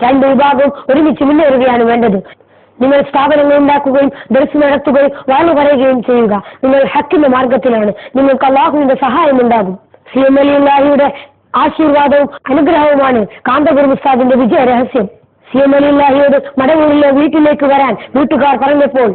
രണ്ട് വിഭാഗവും ഒരുമിച്ച് മുന്നേറുകയാണ് വേണ്ടത്. നിങ്ങൾ സ്ഥാപനങ്ങൾ ഉണ്ടാക്കുകയും ദർസ് നടത്തുകയും വാഴ പറയുകയും ചെയ്യുക. നിങ്ങൾ ഹക്കിന്റെ മാർഗത്തിലാണ്. നിങ്ങൾക്ക് അള്ളാഹുവിന്റെ സഹായം ഉണ്ടാകും. CM വലിയുള്ളാഹിയുടെ ആശീർവാദവും അനുഗ്രഹവുമാണ് കാന്തപുരം ഉസ്താദിന്റെ വിജയ രഹസ്യം. CM വലിയുള്ളാഹിയോട് മടവൂരിലെ വീട്ടിലേക്ക് വരാൻ വീട്ടുകാർ പറഞ്ഞപ്പോൾ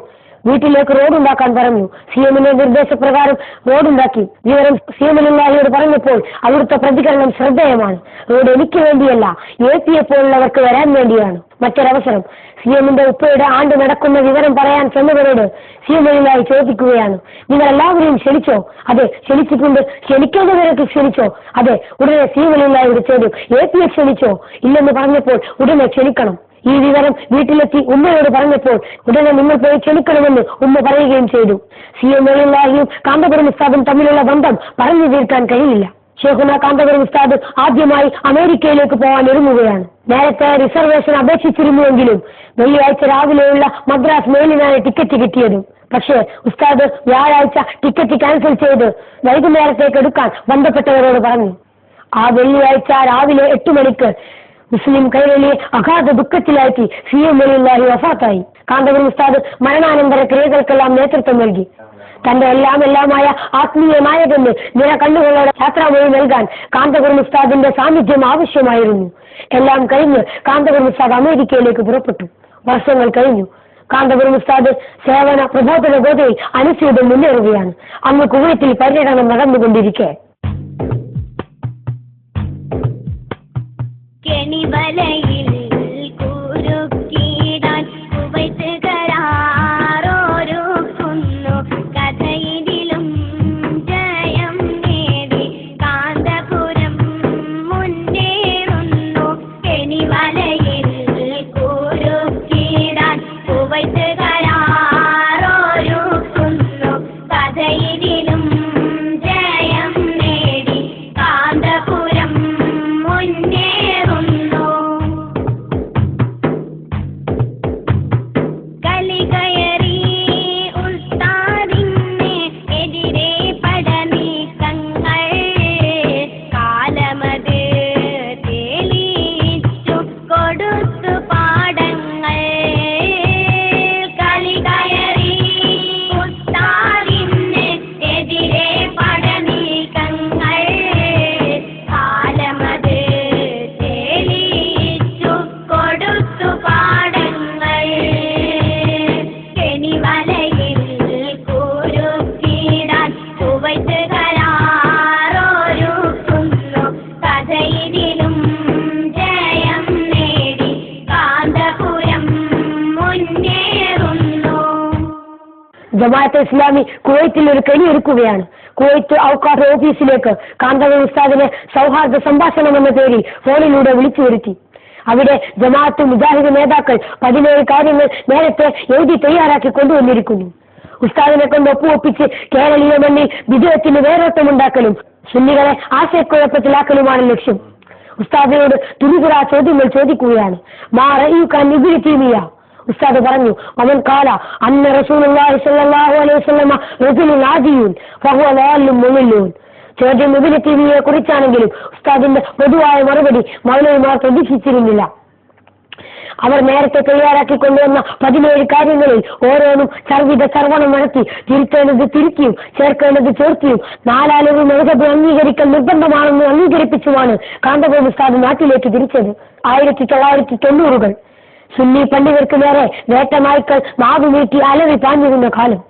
വീട്ടിലേക്ക് റോഡുണ്ടാക്കാൻ പറഞ്ഞു. CMന്റെ നിർദ്ദേശപ്രകാരം റോഡുണ്ടാക്കി. വിവരം CM വലിയുള്ളാഹിയോട് പറഞ്ഞപ്പോൾ അവിടുത്തെ പ്രതികരണം ശ്രദ്ധേയമാണ്. റോഡ് എനിക്ക് വേണ്ടിയല്ല, APയെ പോലുള്ളവർക്ക് വരാൻ വേണ്ടിയാണ്. മറ്റൊരവസരം CMന്റെ ഉപ്പയുടെ ആണ്ട് നടക്കുന്ന വിവരം പറയാൻ ചെന്നവരോട് CM വലിയുള്ളാഹി ചോദിക്കുകയാണ്, നിങ്ങൾ എല്ലാവരെയും ക്ഷണിച്ചോ? അതെ, ക്ഷണിച്ചിട്ടുണ്ട്. ക്ഷണിക്കേണ്ടവരൊക്കെ ക്ഷണിച്ചോ? അതെ. ഉടനെ CM വലിയുള്ളാഹിയുടെ ചോദ്യം, APയെ ക്ഷണിച്ചോ? ഇല്ലെന്ന് പറഞ്ഞപ്പോൾ ഉടനെ ക്ഷണിക്കണം. ഈ വിവരം വീട്ടിലെത്തി ഉമ്മയോട് പറഞ്ഞപ്പോൾ ഉടനെ നിങ്ങൾ പോയി ക്ഷണിക്കണമെന്ന് ഉമ്മ പറയുകയും ചെയ്തു. CM വലിയുള്ളാഹിയും കാന്തപുരം ഉസ്താദും തമ്മിലുള്ള ബന്ധം പറഞ്ഞു തീർക്കാൻ കഴിയില്ല. ഷെയ്ഖുന കാന്തപുരം ഉസ്താദ് ആദ്യമായി അമേരിക്കയിലേക്ക് പോകാൻ ഒരുങ്ങുകയാണ്. നേരത്തെ റിസർവേഷൻ അപേക്ഷിച്ചിരുന്നുവെങ്കിലും വെള്ളിയാഴ്ച രാവിലെയുള്ള മദ്രാസ് മെയിലിനാണ് ടിക്കറ്റ് കിട്ടിയത്. പക്ഷേ ഉസ്താദ് വ്യാഴാഴ്ച ടിക്കറ്റ് ക്യാൻസൽ ചെയ്ത് വൈകുന്നേരത്തേക്ക് എടുക്കാൻ ബന്ധപ്പെട്ടവരോട് പറഞ്ഞു. ആ വെള്ളിയാഴ്ച രാവിലെ 8 മണിക്ക് മുസ്ലിം കൈരളിയെ അഗാധ ദുഃഖത്തിലാക്കി CM വലിയുള്ളാഹി വഫാത്തായി. കാന്തപുരം ഉസ്താദ് മരണാനന്തര ക്രിയകൾക്കെല്ലാം നേതൃത്വം നൽകി. തന്റെ എല്ലാമായ ആത്മീയ നായകന് നിര കണ്ണുകളോടെ യാത്രാമൊഴി നൽകാൻ കാന്തപുരം ഉസ്താദിന്റെ സാന്നിധ്യം ആവശ്യമായിരുന്നു. എല്ലാം കഴിഞ്ഞ് കാന്തപുരം ഉസ്താദ് അമേരിക്കയിലേക്ക് പുറപ്പെട്ടു. വർഷങ്ങൾ കഴിഞ്ഞു. കാന്തപുരം ഉസ്താദ് സേവന പ്രബോധന ഗോതയിൽ അനുസ്യൂതം മുന്നേറുകയാണ്. അന്ന് കുവൈത്തിൽ പര്യടനം നടന്നുകൊണ്ടിരിക്കെ കെണിവലയിൽ കുരുക്കിടാൻ കുവൈത്ത് കരാറൊരുക്കുന്നു. കഥയിലും ജയം നേടി കാന്തപുരം മുന്നേറുന്നു. കെണിവലയിൽ കുരുക്കിടാൻ കുവൈത്ത് കരാറൊരുക്കുന്നു. കഥയിലും ജയം നേടി കാന്തപുരം മുന്നേറുന്നു. ജമാഅത്തെ ഇസ്ലാമി കുവൈത്തിൽ ഒരു കെണിയൊരുക്കുകയാണ്. കുവൈത്ത് ഔക്കാഫ് ഓഫീസിലേക്ക് കാന്തപുരം ഉസ്താദിനെ സൗഹാർദ്ദ സംഭാഷണം എന്ന പേരിൽ ഫോണിലൂടെ വിളിച്ചു വരുത്തി. അവിടെ ജമാഅത്ത് മുജാഹിദ് നേതാക്കൾ 17 കാര്യങ്ങൾ നേരത്തെ എഴുതി തയ്യാറാക്കി കൊണ്ടുവന്നിരിക്കുന്നു. ഉസ്താദിനെ കൊണ്ട് ഒപ്പുവെപ്പിച്ച് കേരളീയ മണ്ണിൽ വിജയത്തിന് വേരോട്ടമുണ്ടാക്കലും സുന്നികളെ ആശയക്കുഴപ്പത്തിലാക്കലുമാണ് ലക്ഷ്യം. ഉസ്താദിനോട് തുണികുറ ചോദ്യങ്ങൾ ചോദിക്കുകയാണ്. ഉസ്താദ് പറഞ്ഞു, അവൻ കാല അന്ന റസൂലുള്ളാഹി സ്വല്ലല്ലാഹു അലൈഹി വസല്ലമ റജുലുൻ ആദിയുൻ ഫഹുവ ളാല്ലുൻ മുളില്ലൂൻ. ചോദ്യം ഇബ്നു തൈമിയയെ കുറിച്ചാണെങ്കിലും ഉസ്താദിന്റെ പൊതുവായ മറുപടി മൗലവിമാർ പ്രതീക്ഷിച്ചിരുന്നില്ല. അവർ നേരത്തെ തയ്യാറാക്കി കൊണ്ടുവന്ന 17 കാര്യങ്ങളിൽ ഓരോന്നും സർവണം നടത്തി തിരുത്തേണ്ടത് തിരുത്തിയും ചേർക്കേണ്ടത് ചേർത്തിയും 4 മദ്ഹബ് അംഗീകരിക്കൽ നിർബന്ധമാണെന്ന് അംഗീകരിപ്പിച്ചുമാണ് കാന്തപുരം ഉസ്താദ് നാട്ടിലേക്ക് തിരിച്ചത്. 1990-കൾ സുന്നി പണ്ഡിതർക്ക് നേരെ വേട്ടനായ്ക്കൾ നാവ് നീട്ടി അലറി പാഞ്ഞിരുന്ന കാലം.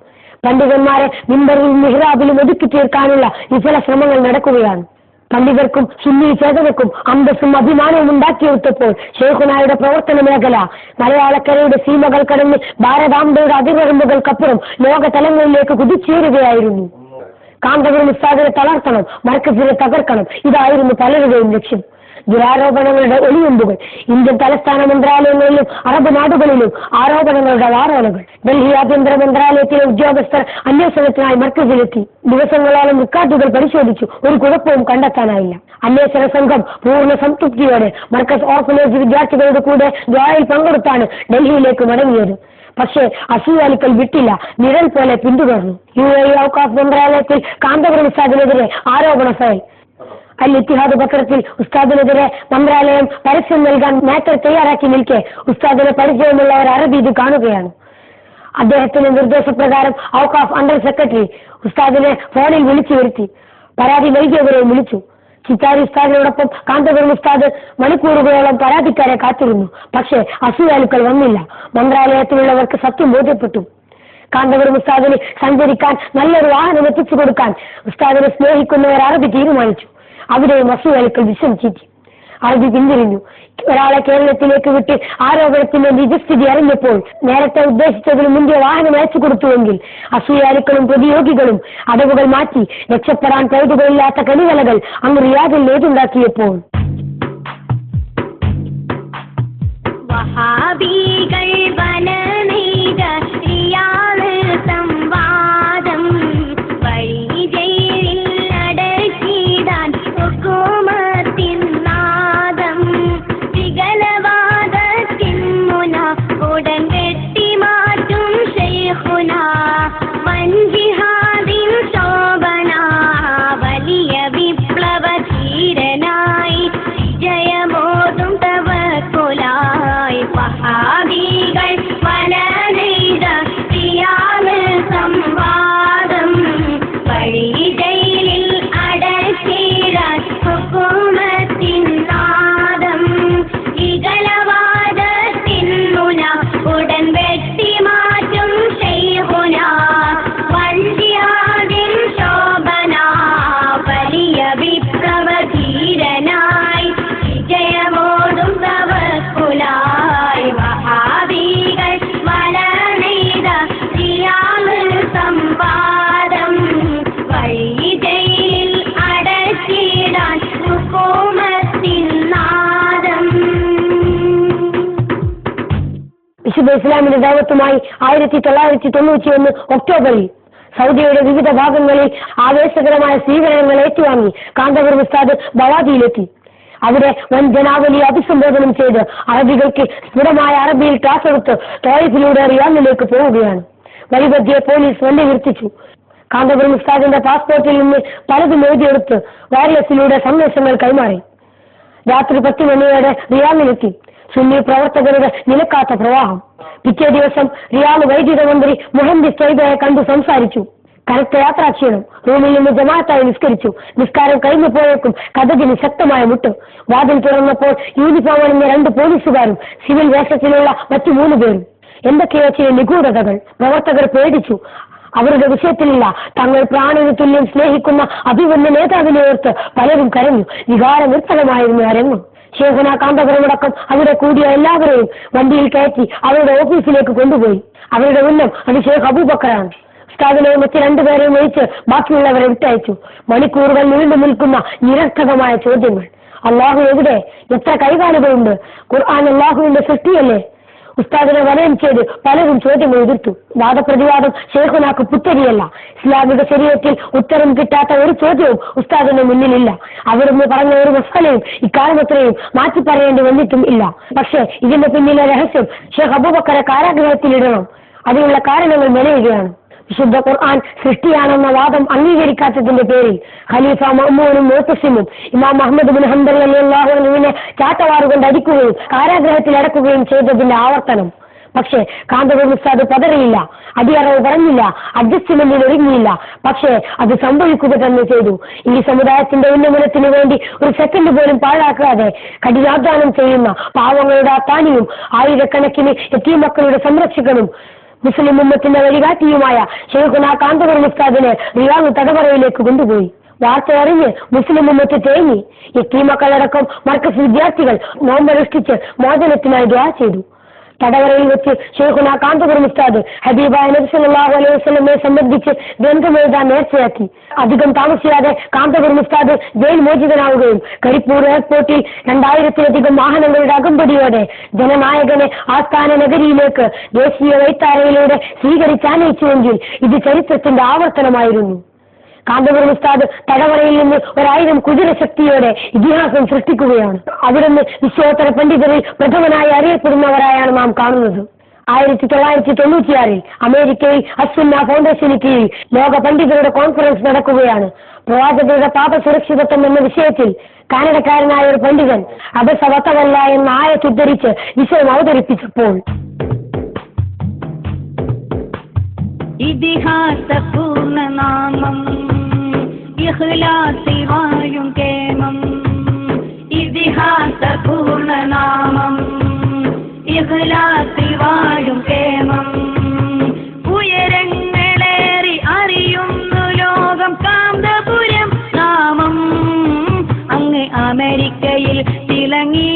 പണ്ഡിതന്മാരെ മിമ്പറിലും മിഹ്റാബിലും ഒതുക്കി തീർക്കാനുള്ള വിഫല ശ്രമങ്ങൾ നടക്കുകയാണ്. പണ്ഡിതർക്കും സുന്നി ചേതനക്കും അന്തസ്സും അഭിമാനവും ഉണ്ടാക്കിയെടുത്തപ്പോൾ ശൈഖുനായുടെ പ്രവർത്തന മേഖല മലയാളക്കരയുടെ സീമകൾ കടന്ന് ഭാരതാംബയുടെ അതിർവരമ്പുകൾക്കപ്പുറം ലോക തലങ്ങളിലേക്ക് കുതിച്ചേരുകയായിരുന്നു. കാന്തപുരം ഉസ്താദിനെ തളർത്തണം, മർക്കസിനെ തകർക്കണം, ഇതായിരുന്നു പലരുടെയും ലക്ഷ്യം. ദുരാരോപണങ്ങളുടെ ഒളിയുമ്പുകൾ ഇന്ത്യൻ തലസ്ഥാന മന്ത്രാലയങ്ങളിലും അറബ് നാടുകളിലും ആരോപണങ്ങളുടെ വാറോലകൾ. ഡൽഹി ആഭ്യന്തര മന്ത്രാലയത്തിലെ ഉദ്യോഗസ്ഥർ അന്വേഷണത്തിനായി മർക്കസിലെത്തി. ദിവസങ്ങളോളം റിക്കാർഡുകൾ പരിശോധിച്ചു. ഒരു കുഴപ്പവും കണ്ടെത്താനായില്ല. അന്വേഷണ സംഘം പൂർണ്ണ സംതൃപ്തിയോടെ മർക്കസ് ഓർഫനേജ് വിദ്യാർത്ഥികളുടെ കൂടെ ദ്വായിൽ പങ്കെടുത്താണ് ഡൽഹിയിലേക്ക് മടങ്ങിയത്. പക്ഷേ അസൂയാലുക്കൾ വിട്ടില്ല, നിഴൽ പോലെ പിന്തുടർന്നു. UAE ഔക്കാഫ് മന്ത്രാലയത്തിൽ കാന്തപുരം ഉസ്താദിനെതിരെ ആരോപണ ഫയൽ. അൽ ഇത്തിഹാദ് പത്രത്തിൽ ഉസ്താദിനെതിരെ മന്ത്രാലയം പരസ്യം നൽകാൻ മാറ്റർ തയ്യാറാക്കി നിൽക്കെ ഉസ്താദിനെ പരിചയമുള്ള ഒരു അറബി ഇത് കാണുകയാണ്. അദ്ദേഹത്തിന്റെ നിർദ്ദേശപ്രകാരം ഔക്കാഫ് അണ്ടർ സെക്രട്ടറി ഉസ്താദിനെ ഫോണിൽ വിളിച്ചു വരുത്തി. പരാതി നൽകിയവരെയും വിളിച്ചു. ചിത്താരി ഉസ്താദിനോടൊപ്പം കാന്തപുരം ഉസ്താദ് മണിക്കൂറുകളോളം പരാതിക്കാരെ കാത്തിരുന്നു. പക്ഷേ അസൂയാലുക്കൾ വന്നില്ല. മന്ത്രാലയത്തിലുള്ളവർക്ക് സത്യം ബോധ്യപ്പെട്ടു. കാന്തപുരം ഉസ്താദിന് സഞ്ചരിക്കാൻ നല്ലൊരു വാഹനം എത്തിച്ചു കൊടുക്കാൻ ഉസ്താദിനെ സ്നേഹിക്കുന്നവർ അറബി തീരുമാനിച്ചു. അവിടെയും അസൂയാലുക്കൾ വിഷം ചീറ്റി. അറബി പിന്തിരിഞ്ഞു. ഒരാളെ കേരളത്തിലേക്ക് വിട്ട് ആരോപണത്തിന്റെ നിജസ്ഥിതി അറിഞ്ഞപ്പോൾ നേരത്തെ ഉദ്ദേശിച്ചതിന് മുമ്പേ വാഹനം അയച്ചു കൊടുത്തുവെങ്കിൽ അസൂയാലുക്കളും പ്രതിയോഗികളും അടവുകൾ മാറ്റി രക്ഷപ്പെടാൻ പൈതുകളില്ലാത്ത കണിവലകൾ അങ്ങ് റിയാദിൽ നേതുണ്ടാക്കിയപ്പോൾ ഇസ്ലാമിന്റെ ദൗത്യമായി 1991 ഒക്ടോബറിൽ സൗദിയുടെ വിവിധ ഭാഗങ്ങളിൽ ആവേശകരമായ സ്വീകരണങ്ങൾ ഏറ്റുവാങ്ങി കാന്തപുരം ഉസ്താദ് ബവാദിയിലെത്തി. അവിടെ വൻ ജനാവലിയെ അഭിസംബോധനം ചെയ്ത് അറബികൾക്ക് സ്ഫുടമായ അറബിയിൽ ക്ലാസ് എടുത്ത് തോയിഫിലൂടെ റിയാദിലേക്ക് പോവുകയാണ്. വഴിമധ്യേ പോലീസ് വണ്ടി നിർത്തിച്ചു. കാന്തപുരം ഉസ്താദിന്റെ പാസ്പോർട്ടിൽ നിന്ന് പലതും എഴുതിയെടുത്ത് വയർലെസ്സിലൂടെ സന്ദേശങ്ങൾ കൈമാറി. രാത്രി 10 മണിയോടെ റിയാദിലെത്തി. സുന്നി പ്രവർത്തകരുടെ നിലക്കാത്ത പ്രവാഹം. പിറ്റേ ദിവസം റിയാദ് വൈദ്യുത മന്ത്രി മുഹമ്മദ് സൈബയെ കണ്ടു സംസാരിച്ചു. കനത്ത യാത്രാക്ഷീണം. റൂമിൽ നിന്ന് ജമാഅത്തായി നിസ്കരിച്ചു. നിസ്കാരം കഴിഞ്ഞു പോയേക്കും കഥകിന് ശക്തമായ മുട്ട്. വാതിൽ തുറന്നപ്പോൾ യൂണിഫോം അണിഞ്ഞ 2 പോലീസുകാരും സിവിൽ വേഷത്തിലുള്ള മറ്റു 3 പേരും. എന്തൊക്കെയോ ചില നിഗൂഢതകൾ. പ്രവർത്തകർ പേടിച്ചു. അവരുടെ വിഷയത്തിലില്ല, തങ്ങൾ പ്രാണന് തുല്യം സ്നേഹിക്കുന്ന അഭിമന്യ നേതാവിനെ ഓർത്ത് പലരും കരഞ്ഞു. വികാരനിർത്തലമായിരുന്നു അരങ്ങും. ശൈഖുന കാന്തപുരമടക്കം അവിടെ കൂടിയ എല്ലാവരെയും വണ്ടിയിൽ കയറ്റി അവരുടെ ഓഫീസിലേക്ക് കൊണ്ടുപോയി. അവരുടെ ഉന്നം അത് ഷെയ്ഖ് അബൂബക്കറാണ്. ഉസ്താദിനെ മറ്റ് രണ്ടുപേരെയും ഒഴിച്ച് ബാക്കിയുള്ളവരെ വിട്ടയച്ചു. മണിക്കൂറുകൾ നീണ്ടു നിൽക്കുന്ന നിരർത്ഥകമായ ചോദ്യങ്ങൾ. അള്ളാഹു എവിടെ? എത്ര കൈകാലുകളുണ്ട്? ഖുർആൻ അള്ളാഹുവിന്റെ സൃഷ്ടിയല്ലേ? ഉസ്താദിനെ വലയം ചെയ്ത് പലരും ചോദ്യങ്ങൾ എതിർത്തു. വാദപ്രതിവാദം ശൈഖുനാക്ക് പുത്തരിയല്ല. ഇസ്ലാമിക ശരീഅത്തിൽ ഉത്തരം കിട്ടാത്ത ഒരു ചോദ്യവും ഉസ്താദിന്റെ മുന്നിലില്ല. അവിടുന്ന് പറഞ്ഞ ഒരു മസലയും ഇക്കാലമത്രയും മാറ്റി പറയേണ്ടി വന്നിട്ടും ഇല്ല. പക്ഷേ ഇതിന്റെ പിന്നിലെ രഹസ്യം ഷെയ്ഖ് അബൂബക്കറെ കാരാഗ്രഹത്തിലിടണം. അതിനുള്ള കാരണങ്ങൾ മെനയുകയാണ്. വിശുദ്ധ ഖുർആൻ സൃഷ്ടിയാണെന്ന വാദം അംഗീകരിക്കാത്തതിന്റെ പേരിൽ ഖലീഫ മഅ്മൂനും മുഅ്തസിമും ഇമാം അഹ്മദ് ബിൻ ഹംബൽ റളിയല്ലാഹു അൻഹുവിനെ ചാട്ടവാറുകൊണ്ട് അടിക്കുകയും കാരാഗ്രഹത്തിൽ അടക്കുകയും ചെയ്തതിന്റെ ആവർത്തനം. പക്ഷേ കാന്തപുരം ഉസ്താദ് പതറിയില്ല, അടിയറവ് പറഞ്ഞില്ല, അഡ്ജസ്റ്റ്മെന്റിൽ ഒരുങ്ങിയില്ല. പക്ഷേ അത് സംഭവിക്കുക തന്നെ ചെയ്തു. ഈ സമുദായത്തിന്റെ ഉന്നമനത്തിന് വേണ്ടി ഒരു സെക്കൻഡ് പോലും പാഴാക്കാതെ കഠിനാധ്വാനം ചെയ്യുന്ന പാവങ്ങളുടെ അത്താണിയും ആയിരക്കണക്കിന് യതീമക്കളുടെ സംരക്ഷകനും മുസ്ലിം ഉമ്മത്തിന്റെ വഴികാട്ടിയുമായ ശൈഖുന കാന്തപുരം ഉസ്താദിനെ റിയാദ് തടവറയിലേക്ക് കൊണ്ടുപോയി. വാർത്ത അറിഞ്ഞ് മുസ്ലിം ഉമ്മത്ത് തേങ്ങി. യതീമക്കളടക്കം മർക്കസ് വിദ്യാർത്ഥികൾ നോമ്പനുഷ്ഠിച്ച് മോചനത്തിനായി ദുആ ചെയ്തു. തടവറയിൽ വെച്ച് ശൈഖുന കാന്തപുരം ഉസ്താദ് ഹബീബായ നബി സല്ലല്ലാഹു അലൈഹി വസല്ലമയെ സംബന്ധിച്ച് ഗ്രന്ഥമെഴുതാൻ നേർച്ചയാക്കി. അധികം താമസിയാതെ കാന്തപുരം ഉസ്താദ് ജയിൽ മോചിതനാവുകയും കരിപ്പൂർ എയർപോർട്ടിൽ 2000-ലധികം വാഹനങ്ങളുടെ അകമ്പടിയോടെ ജനനായകനെ ആസ്ഥാന നഗരിയിലേക്ക് ദേശീയ വഴിത്താരയിലൂടെ സ്വീകരിച്ചാനയിച്ചുവെങ്കിൽ ഇത് ചരിത്രത്തിന്റെ ആവർത്തനമായിരുന്നു. കാന്തപുരം ഉസ്താദ് തടവറയിൽ നിന്ന് 1000 കുതിരശക്തിയോടെ ഇതിഹാസം സൃഷ്ടിക്കുകയാണ്. അവിടുന്ന് വിശ്വോത്തര പണ്ഡിതരിൽ പ്രഥമനായി അറിയപ്പെടുന്നവരായാണ് നാം കാണുന്നത്. 1996 അമേരിക്കയിൽ അസുന്ന ഫൗണ്ടേഷന് കീഴിൽ ലോക പണ്ഡിതരുടെ കോൺഫറൻസ് നടക്കുകയാണ്. പ്രവാചകരുടെ പാപ സുരക്ഷിതത്വം എന്ന വിഷയത്തിൽ കാനഡക്കാരനായ ഒരു പണ്ഡിതൻ അബസവത്തവല്ല എന്ന ആയത്തുദ്ധരിച്ച് വിഷയം അവതരിപ്പിച്ചപ്പോൾ ഇതിഹാസ പൂർണ്ണനാമം ഇഖ്ലാസിൽ വാഴും കേമം. ഇതിഹാസ പൂർണ്ണനാമം ഇഖ്ലാസിൽ വാഴും കേമം. ഉയരങ്ങളേറി അറിയുന്നു ലോകം കാന്തപുരം നാമം. അങ്ങ് അമേരിക്കയിൽ തിളങ്ങി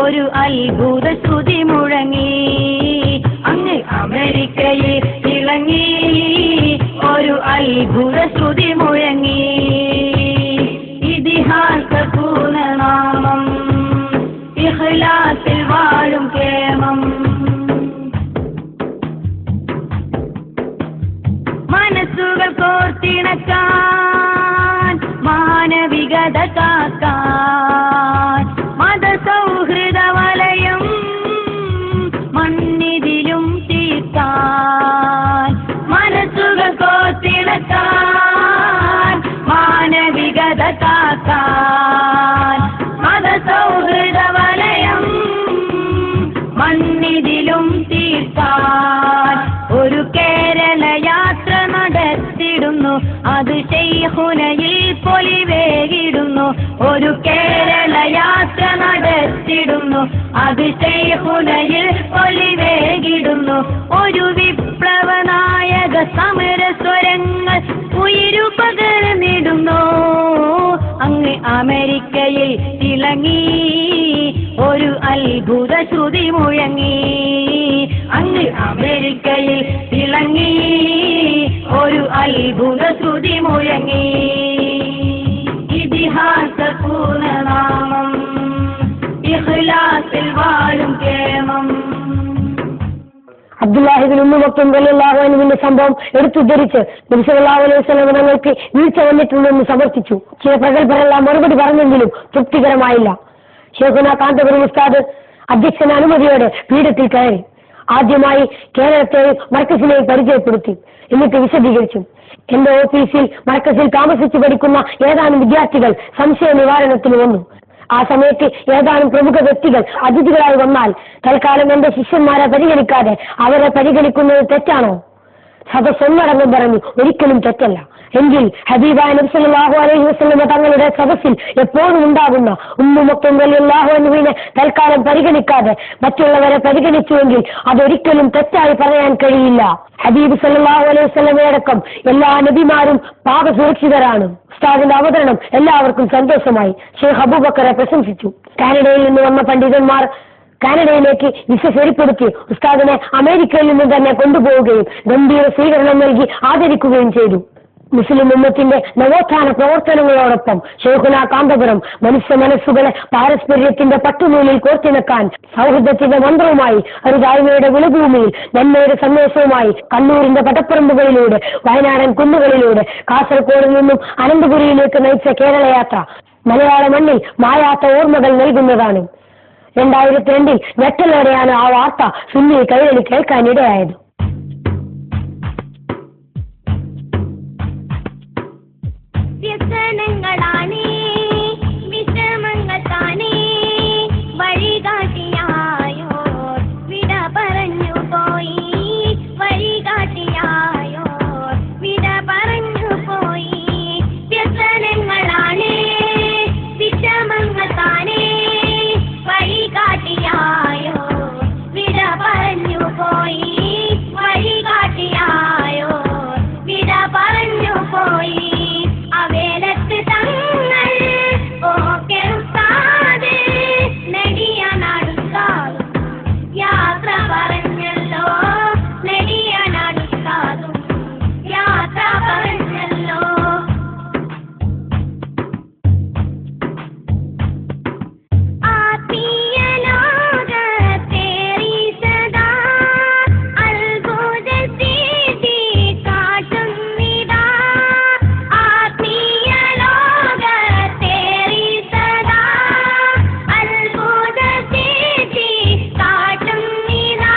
ഒരു അത്ഭുത ശ്രുതി മുഴങ്ങി. അങ്ങ് അമേരിക്കയിൽ തിളങ്ങി ഒരു അത്ഭുത ശ്രുതി മുഴങ്ങി. ഇതിഹാസ പൂർണ്ണനാമം ഇഖ്ലാസിൽ വാഴും കേമം. മനസ്സുകൾ കോർത്തിണക്കാൻ മാനവികത കാക്കാൻ മതസൗഹൃദ വലയം മണ്ണിതിലും തീർക്കാൻ. മനസ്സുകൾ കോർത്തിണക്കാൻ മാനവികത കാക്കാൻ മതസൗഹൃദ വലയം മണ്ണിതിലും തീർക്കാൻ. ഒരു കേരള യാത്ര നടത്തിടുന്നു, അത് ശൈഖുനയിൽ പൊലിവേകിടുന്നു. ഒരു കേരള യാത്ര നടത്തിടുന്നു, അത് ശൈഖുനയിൽ പൊലിവേകിടുന്നു. ഒരു വിപ്ലവ നായക സമരസ്വരങ്ങൾ ഉയിരു പകർന്നിടുന്നു. അങ്ങ് അമേരിക്കയിൽ തിളങ്ങി ഒരു അത്ഭുത ശ്രുതി മുഴങ്ങി. അങ്ങ് അമേരിക്കയിൽ തിളങ്ങി ഒരു അത്ഭുത ശ്രുതി മുഴങ്ങി. ഇതിഹാസ പൂർണ്ണനാമം ഇഖ്ലാസിൽ വാഴും കേമം. അബ്ദുല്ലാഹി ഇബ്നു ഉമ്മ മക്തും റളിയല്ലാഹു അൻഹുവിന്റെ സംഭവം എടുത്തുദ്ധരിച്ച് നബി സല്ലല്ലാഹു അലൈഹി വസല്ലം തങ്ങൾക്ക് വീഴ്ച വന്നിട്ടുണ്ടെന്ന് സമർത്ഥിച്ചു. ചില പ്രഗത്ഭരെല്ലാം മറുപടി പറഞ്ഞെങ്കിലും തൃപ്തികരമായില്ല. ശൈഖുന കാന്തപുരം ഉസ്താദ് അധ്യക്ഷന അനുമതിയോടെ പീഠത്തിൽ കയറി. ആദ്യമായി കേരളത്തെയും മർക്കസിനെയും പരിചയപ്പെടുത്തി. എന്നിട്ട് വിശദീകരിച്ചു. എന്റെ ഓഫീസിൽ മർക്കസിൽ താമസിച്ചു പഠിക്കുന്ന ഏതാനും വിദ്യാർത്ഥികൾ സംശയ നിവാരണത്തിന് വന്നു. ആ സമയത്ത് ഏതാനും പ്രമുഖ വ്യക്തികൾ അതിഥികളായി വന്നാൽ തൽക്കാലം എന്റെ ശിഷ്യന്മാരെ പരിഗണിക്കാതെ അവരെ പരിഗണിക്കുന്നത് തെറ്റാണോ? സദസ്സൊന്നടങ്കം പറഞ്ഞു ഒരിക്കലും തെറ്റല്ല. എങ്കിൽ ഹബീബായ നബി സല്ലല്ലാഹു അലൈഹി വസല്ലം തങ്ങളുടെ സദസ്സിൽ എപ്പോഴും ഉണ്ടാകുന്ന ഉമ്മു മക്തും റളിയല്ലാഹു അൻഹുവിനെ തൽക്കാലം പരിഗണിക്കാതെ മറ്റുള്ളവരെ പരിഗണിച്ചുവെങ്കിൽ അതൊരിക്കലും തെറ്റായി പറയാൻ കഴിയില്ല. ഹബീബ് സല്ലല്ലാഹു അലൈഹി വസല്ലമയടക്കം എല്ലാ നബിമാരും പാപസുരക്ഷിതരാണ്. ഉസ്താദിന്റെ അവതരണം എല്ലാവർക്കും സന്തോഷമായി. ഷെയ്ഖ് അബൂബക്കറെ പ്രശംസിച്ചു. കാനഡയിൽ നിന്ന് വന്ന പണ്ഡിതന്മാർ കാനഡയിലേക്ക് വിസ ശരിപ്പെടുത്തി ഉസ്താദിനെ അമേരിക്കയിൽ നിന്ന് തന്നെ കൊണ്ടുപോവുകയും ഗംഭീര സ്വീകരണം നൽകി ആദരിക്കുകയും ചെയ്തു. മുസ്ലിം ഉമ്മത്തിന്റെ നവോത്ഥാന പ്രവർത്തനങ്ങളോടൊപ്പം ശൈഖുന കാന്തപുരം മനുഷ്യ മനസ്സുകളെ പാരസ്പര്യത്തിന്റെ പട്ടുനൂലിൽ കോർത്തിണക്കാൻ സൗഹൃദത്തിന്റെ മന്ത്രവുമായി അരുതായ്മയുടെ വിളഭൂമിയിൽ നന്മയുടെ സന്ദേശവുമായി കണ്ണൂരിന്റെ പട്ടപ്പറമ്പുകളിലൂടെ വയനാടൻ കുന്നുകളിലൂടെ കാസർഗോഡ് നിന്നും അനന്തപുരിയിലേക്ക് നയിച്ച കേരളയാത്ര മലയാള മണ്ണിൽ മായാത്ത ഓർമ്മകൾ നൽകുന്നതാണ്. 2002 ഞെട്ടലോടെയാണ് ആ വാർത്ത സുന്നി കൈരളി കേൾക്കാനിടയായത്. വ്യസനങ്ങളാണേ വിഷമങ്ങൾ താനേ വഴികാട്ടിയായോ വിട പറഞ്ഞു പോയി വഴികാട്ടിയായോ വിട പറഞ്ഞു പോയി വ്യസനങ്ങളാണേ വിഷമങ്ങൾ താനേ വഴികാട്ടിയായോ വിട പറഞ്ഞു പോയി വഴികാട്ടിയായോ വിട പറഞ്ഞു പോയി അവേലത്ത് തങ്ങൾ ഓക്കെ ഉസ്താദ് നെടിയാനാടുത്താതും യാത്ര പറഞ്ഞല്ലോ നെടിയാനാടുത്താതും യാത്ര പറഞ്ഞല്ലോ ആത്മീയ ലോകത്തേറി സദാ അത്ഭുതസിദ്ധി കാട്ടുന്നിതാ ആത്മീയ ലോകത്തേറി സദാ അത്ഭുതസിദ്ധി കാട്ടുന്നിതാ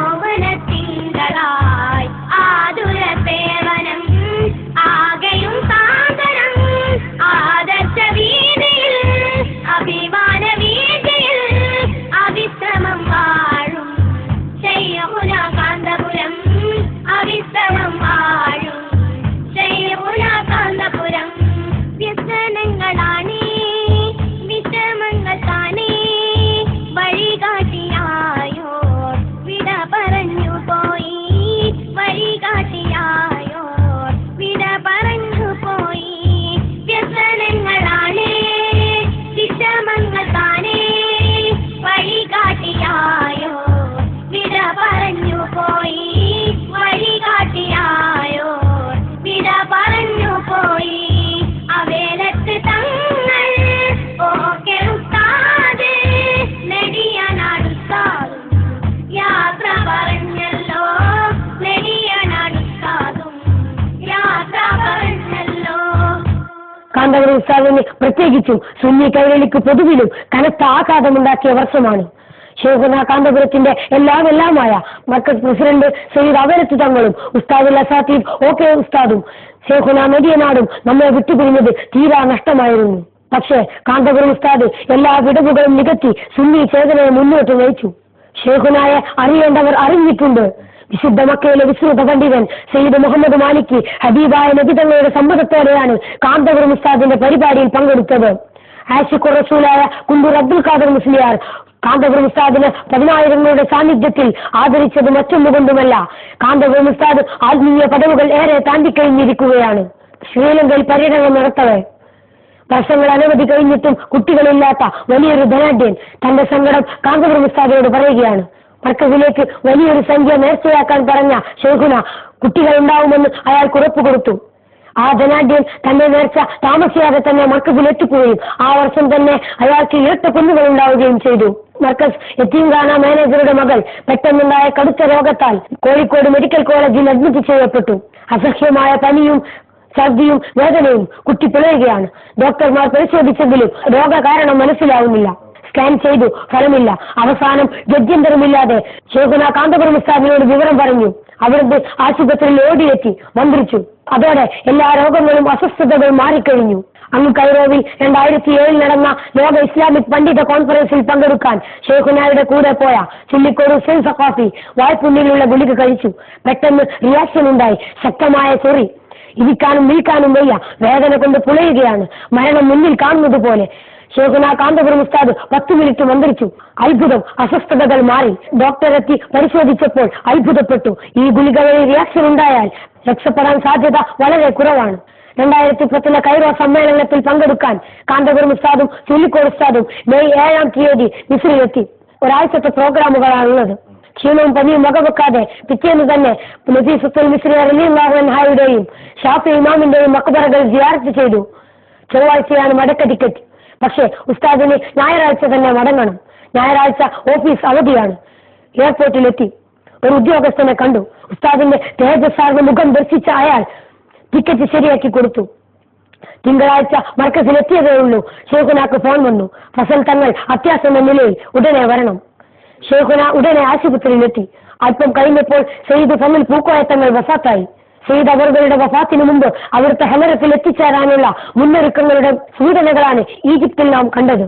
ഓമനത്തിങ്കളായി ആതുര സേവനം ആകെയും സാഗരം ആദർശ വീതിയിൽ അഭിമാന വീതിയിൽ അവിശ്രമം വാഴും ശൈഖുന കാന്തപുരം അവിശ്രമം വാഴും ശൈഖുന കാന്തപുരം വ്യസനങ്ങളാണേ വിഷമങ്ങൾ താനേ വഴികാട്ടിയായോ വിട പറഞ്ഞു പോയി വഴികാട്ടിയായോ വിട പറഞ്ഞു പോയി വ്യസനങ്ങളാണേ വിഷമങ്ങൾ താനേ വഴികാട്ടിയായോ വിട പറഞ്ഞു പോയി വഴികാട്ടിയായോ വിട പറഞ്ഞു പോയി അവേലത്ത് തങ്ങൾ ഓക്കെ ഉസ്താദ് നെടിയാനാടുത്താതും യാത്ര പറഞ്ഞല്ലോ നെടിയാനാടുത്താതും യാത്ര പറഞ്ഞല്ലോ. കാന്തപുരം ഉസ്താദിന് പ്രത്യേകിച്ചും സുന്നി കൈരളിക്ക് പൊതുവിലും കനത്ത ആഘാതമുണ്ടാക്കിയ വർഷമാണ്. ശൈഖുന കാന്തപുരത്തിന്റെ എല്ലാമായ മർക്കസ് പ്രസിഡന്റ് സയ്യിദ് അവലത്ത് തങ്ങളും ഉസ്താദുൽ അസാത്തീദ് ഓക്കെ ഉസ്താദും ശൈഖുന മെഡിയനാടും നമ്മെ വിട്ടുപിരിഞ്ഞത് തീരാ നഷ്ടമായിരുന്നു. പക്ഷേ കാന്തപുരം ഉസ്താദ് എല്ലാ വിടവുകളും നികത്തി സുന്നി ചേതനയെ മുന്നോട്ട് നയിച്ചു. ശൈഖുനായെ അറിയേണ്ടവർ അറിഞ്ഞിട്ടുണ്ട്. വിശുദ്ധ മക്കയിലെ വിശ്രുത പണ്ഡിതൻ സയ്യിദ് മുഹമ്മദ് മാലിക് ഹബീബായ നബി തങ്ങളുടെ സമ്മതത്തോടെയാണ് കാന്തപുരം ഉസ്താദിന്റെ പരിപാടിയിൽ പങ്കെടുത്തത്. ആഷിഖുർ റസൂലായ കുണ്ടൂർ അബ്ദുൽ ഖാദർ മുസ്ലിയാർ കാന്തപുരം ഉസ്താദിന് 10,000ങ്ങളുടെ സാന്നിധ്യത്തിൽ ആദരിച്ചത് മറ്റൊന്നുകൊണ്ടുമല്ല, കാന്തപുരം ഉസ്താദ് ആത്മീയ പടവുകൾ ഏറെ താണ്ടിക്കഴിഞ്ഞിരിക്കുകയാണ്. ശ്രീലങ്കയിൽ പര്യടനം നടത്തവേ വർഷങ്ങൾ അനവധി കഴിഞ്ഞിട്ടും കുട്ടികളില്ലാത്ത വലിയൊരു ധനാഢ്യൻ തന്റെ സങ്കടം കാന്തപുരം ഉസ്താദിനോട് പറയുകയാണ്. മർക്കസിലേക്ക് വലിയൊരു സംഖ്യ നേർച്ചയാക്കാൻ പറഞ്ഞ ശൈഖുന കുട്ടികൾ ഉണ്ടാവുമെന്ന് അയാൾക്ക് ഉറപ്പ് കൊടുത്തു. ആ ധനാഢ്യൻ തന്റെ നേർച്ച താമസിയാതെ തന്നെ മർക്കസിൽ എത്തിക്കുകയും ആ വർഷം തന്നെ അയാൾക്ക് ഇരട്ട കുഞ്ഞുകൾ ഉണ്ടാവുകയും ചെയ്തു. മർക്കസ് യതീംഖാന മാനേജറുടെ മകൾ പെട്ടെന്നുണ്ടായ കടുത്ത രോഗത്താൽ കോഴിക്കോട് മെഡിക്കൽ കോളേജിൽ അഡ്മിറ്റ് ചെയ്യപ്പെട്ടു. അസഹ്യമായ പനിയും ഛർദിയും വേദനയും കുട്ടി പിളയുകയാണ്. ഡോക്ടർമാർ പരിശോധിച്ചെങ്കിലും രോഗകാരണം മനസ്സിലാവുന്നില്ല. സ്കാൻ ചെയ്തു, ഫലമില്ല. അവസാനം ഗത്യന്തരമില്ലാതെ ശൈഖുന കാന്തപുരം ഉസ്താദിനോട് വിവരം പറഞ്ഞു. അവിടുന്ന് ആശുപത്രിയിൽ ഓടിയെത്തി മന്ത്രിച്ചു. അതോടെ എല്ലാ രോഗങ്ങളും അസ്വസ്ഥതകളും മാറിക്കഴിഞ്ഞു. അങ്ങ് കൈറോവിൽ 2007 നടന്ന ലോക ഇസ്ലാമിക് പണ്ഡിത കോൺഫറൻസിൽ പങ്കെടുക്കാൻ ശൈഖുനായുടെ കൂടെ പോയ ചില്ലിക്കോട് ഹുസൈൻ സഖാഫി വായ്പുണ്ണിലുള്ള ഗുളിക കഴിച്ചു. പെട്ടെന്ന് റിയാക്ഷൻ ഉണ്ടായി. ശക്തമായ ചൊറി. ഇരിക്കാനും നിൽക്കാനും വയ്യ. വേദന കൊണ്ട് പുളയുകയാണ്. മരണം മുന്നിൽ കാണുന്നത് പോലെ. ശൈഖുന കാന്തപുരം ഉസ്താദ് 10 മിനിറ്റ് മന്ത്രിച്ചു. അത്ഭുതം. അസ്വസ്ഥതകൾ മാറി. ഡോക്ടറെത്തി പരിശോധിച്ചപ്പോൾ അത്ഭുതപ്പെട്ടു. ഈ ഗുളിക വഴി റിയാക്ഷൻ ഉണ്ടായാൽ രക്ഷപ്പെടാൻ സാധ്യത വളരെ കുറവാണ്. 2010 കൈറോ സമ്മേളനത്തിൽ പങ്കെടുക്കാൻ കാന്തപുരം ഉസ്താദും ചുള്ളിക്കോട് ഉസ്താദും മെയ് 7-ാം തീയതി മിസ്രിലെത്തി. ഒരാഴ്ചത്തെ പ്രോഗ്രാമുകളാണുള്ളത്. ക്ഷീണവും പനിയും വകവെക്കാതെ പിറ്റേന്ന് തന്നെ നഫീസത്തുൽ മിസ്രി റളിയല്ലാഹു അൻഹയുടെയും ഷാഫി ഇമാമിന്റെയും മക്ബറകൾ സിയാറത്ത് ചെയ്തു. ചൊവ്വാഴ്ചയാണ് മടക്ക ടിക്കറ്റ്. പക്ഷേ ഉസ്താദിന് ഞായറാഴ്ച തന്നെ മടങ്ങണം. ഞായറാഴ്ച ഓഫീസ് അവധിയാണ്. എയർപോർട്ടിലെത്തി ഒരു ഉദ്യോഗസ്ഥനെ കണ്ടു. ഉസ്താദിന്റെ തേജസ്സാർന്ന മുഖം ദർശിച്ച അയാൾ ടിക്കറ്റ് ശരിയാക്കി കൊടുത്തു. തിങ്കളാഴ്ച മർക്കസിലെത്തിയതേ ഉള്ളൂ. ഷെയ്ഖുനാക്ക് ഫോൺ വന്നു. ഫസൽ തങ്ങൾ അത്യാസന്ന നിലയിൽ ഉടനെ വരണം. ഷെയ്ഖുന ഉടനെ ആശുപത്രിയിലെത്തി. അല്പം കഴിഞ്ഞപ്പോൾ സയ്യിദ് ഫമിൽ പൂക്കോയ തങ്ങൾ വഫാത്തായി. സയ്യിദ് അവറുകളുടെ വഫാത്തിന് മുമ്പ് അവിടുത്തെ ഹലറത്തിൽ എത്തിച്ചേരാനുള്ള മുന്നൊരുക്കങ്ങളുടെ സൂചനകളാണ് ഈജിപ്തിൽ നാം കണ്ടത്.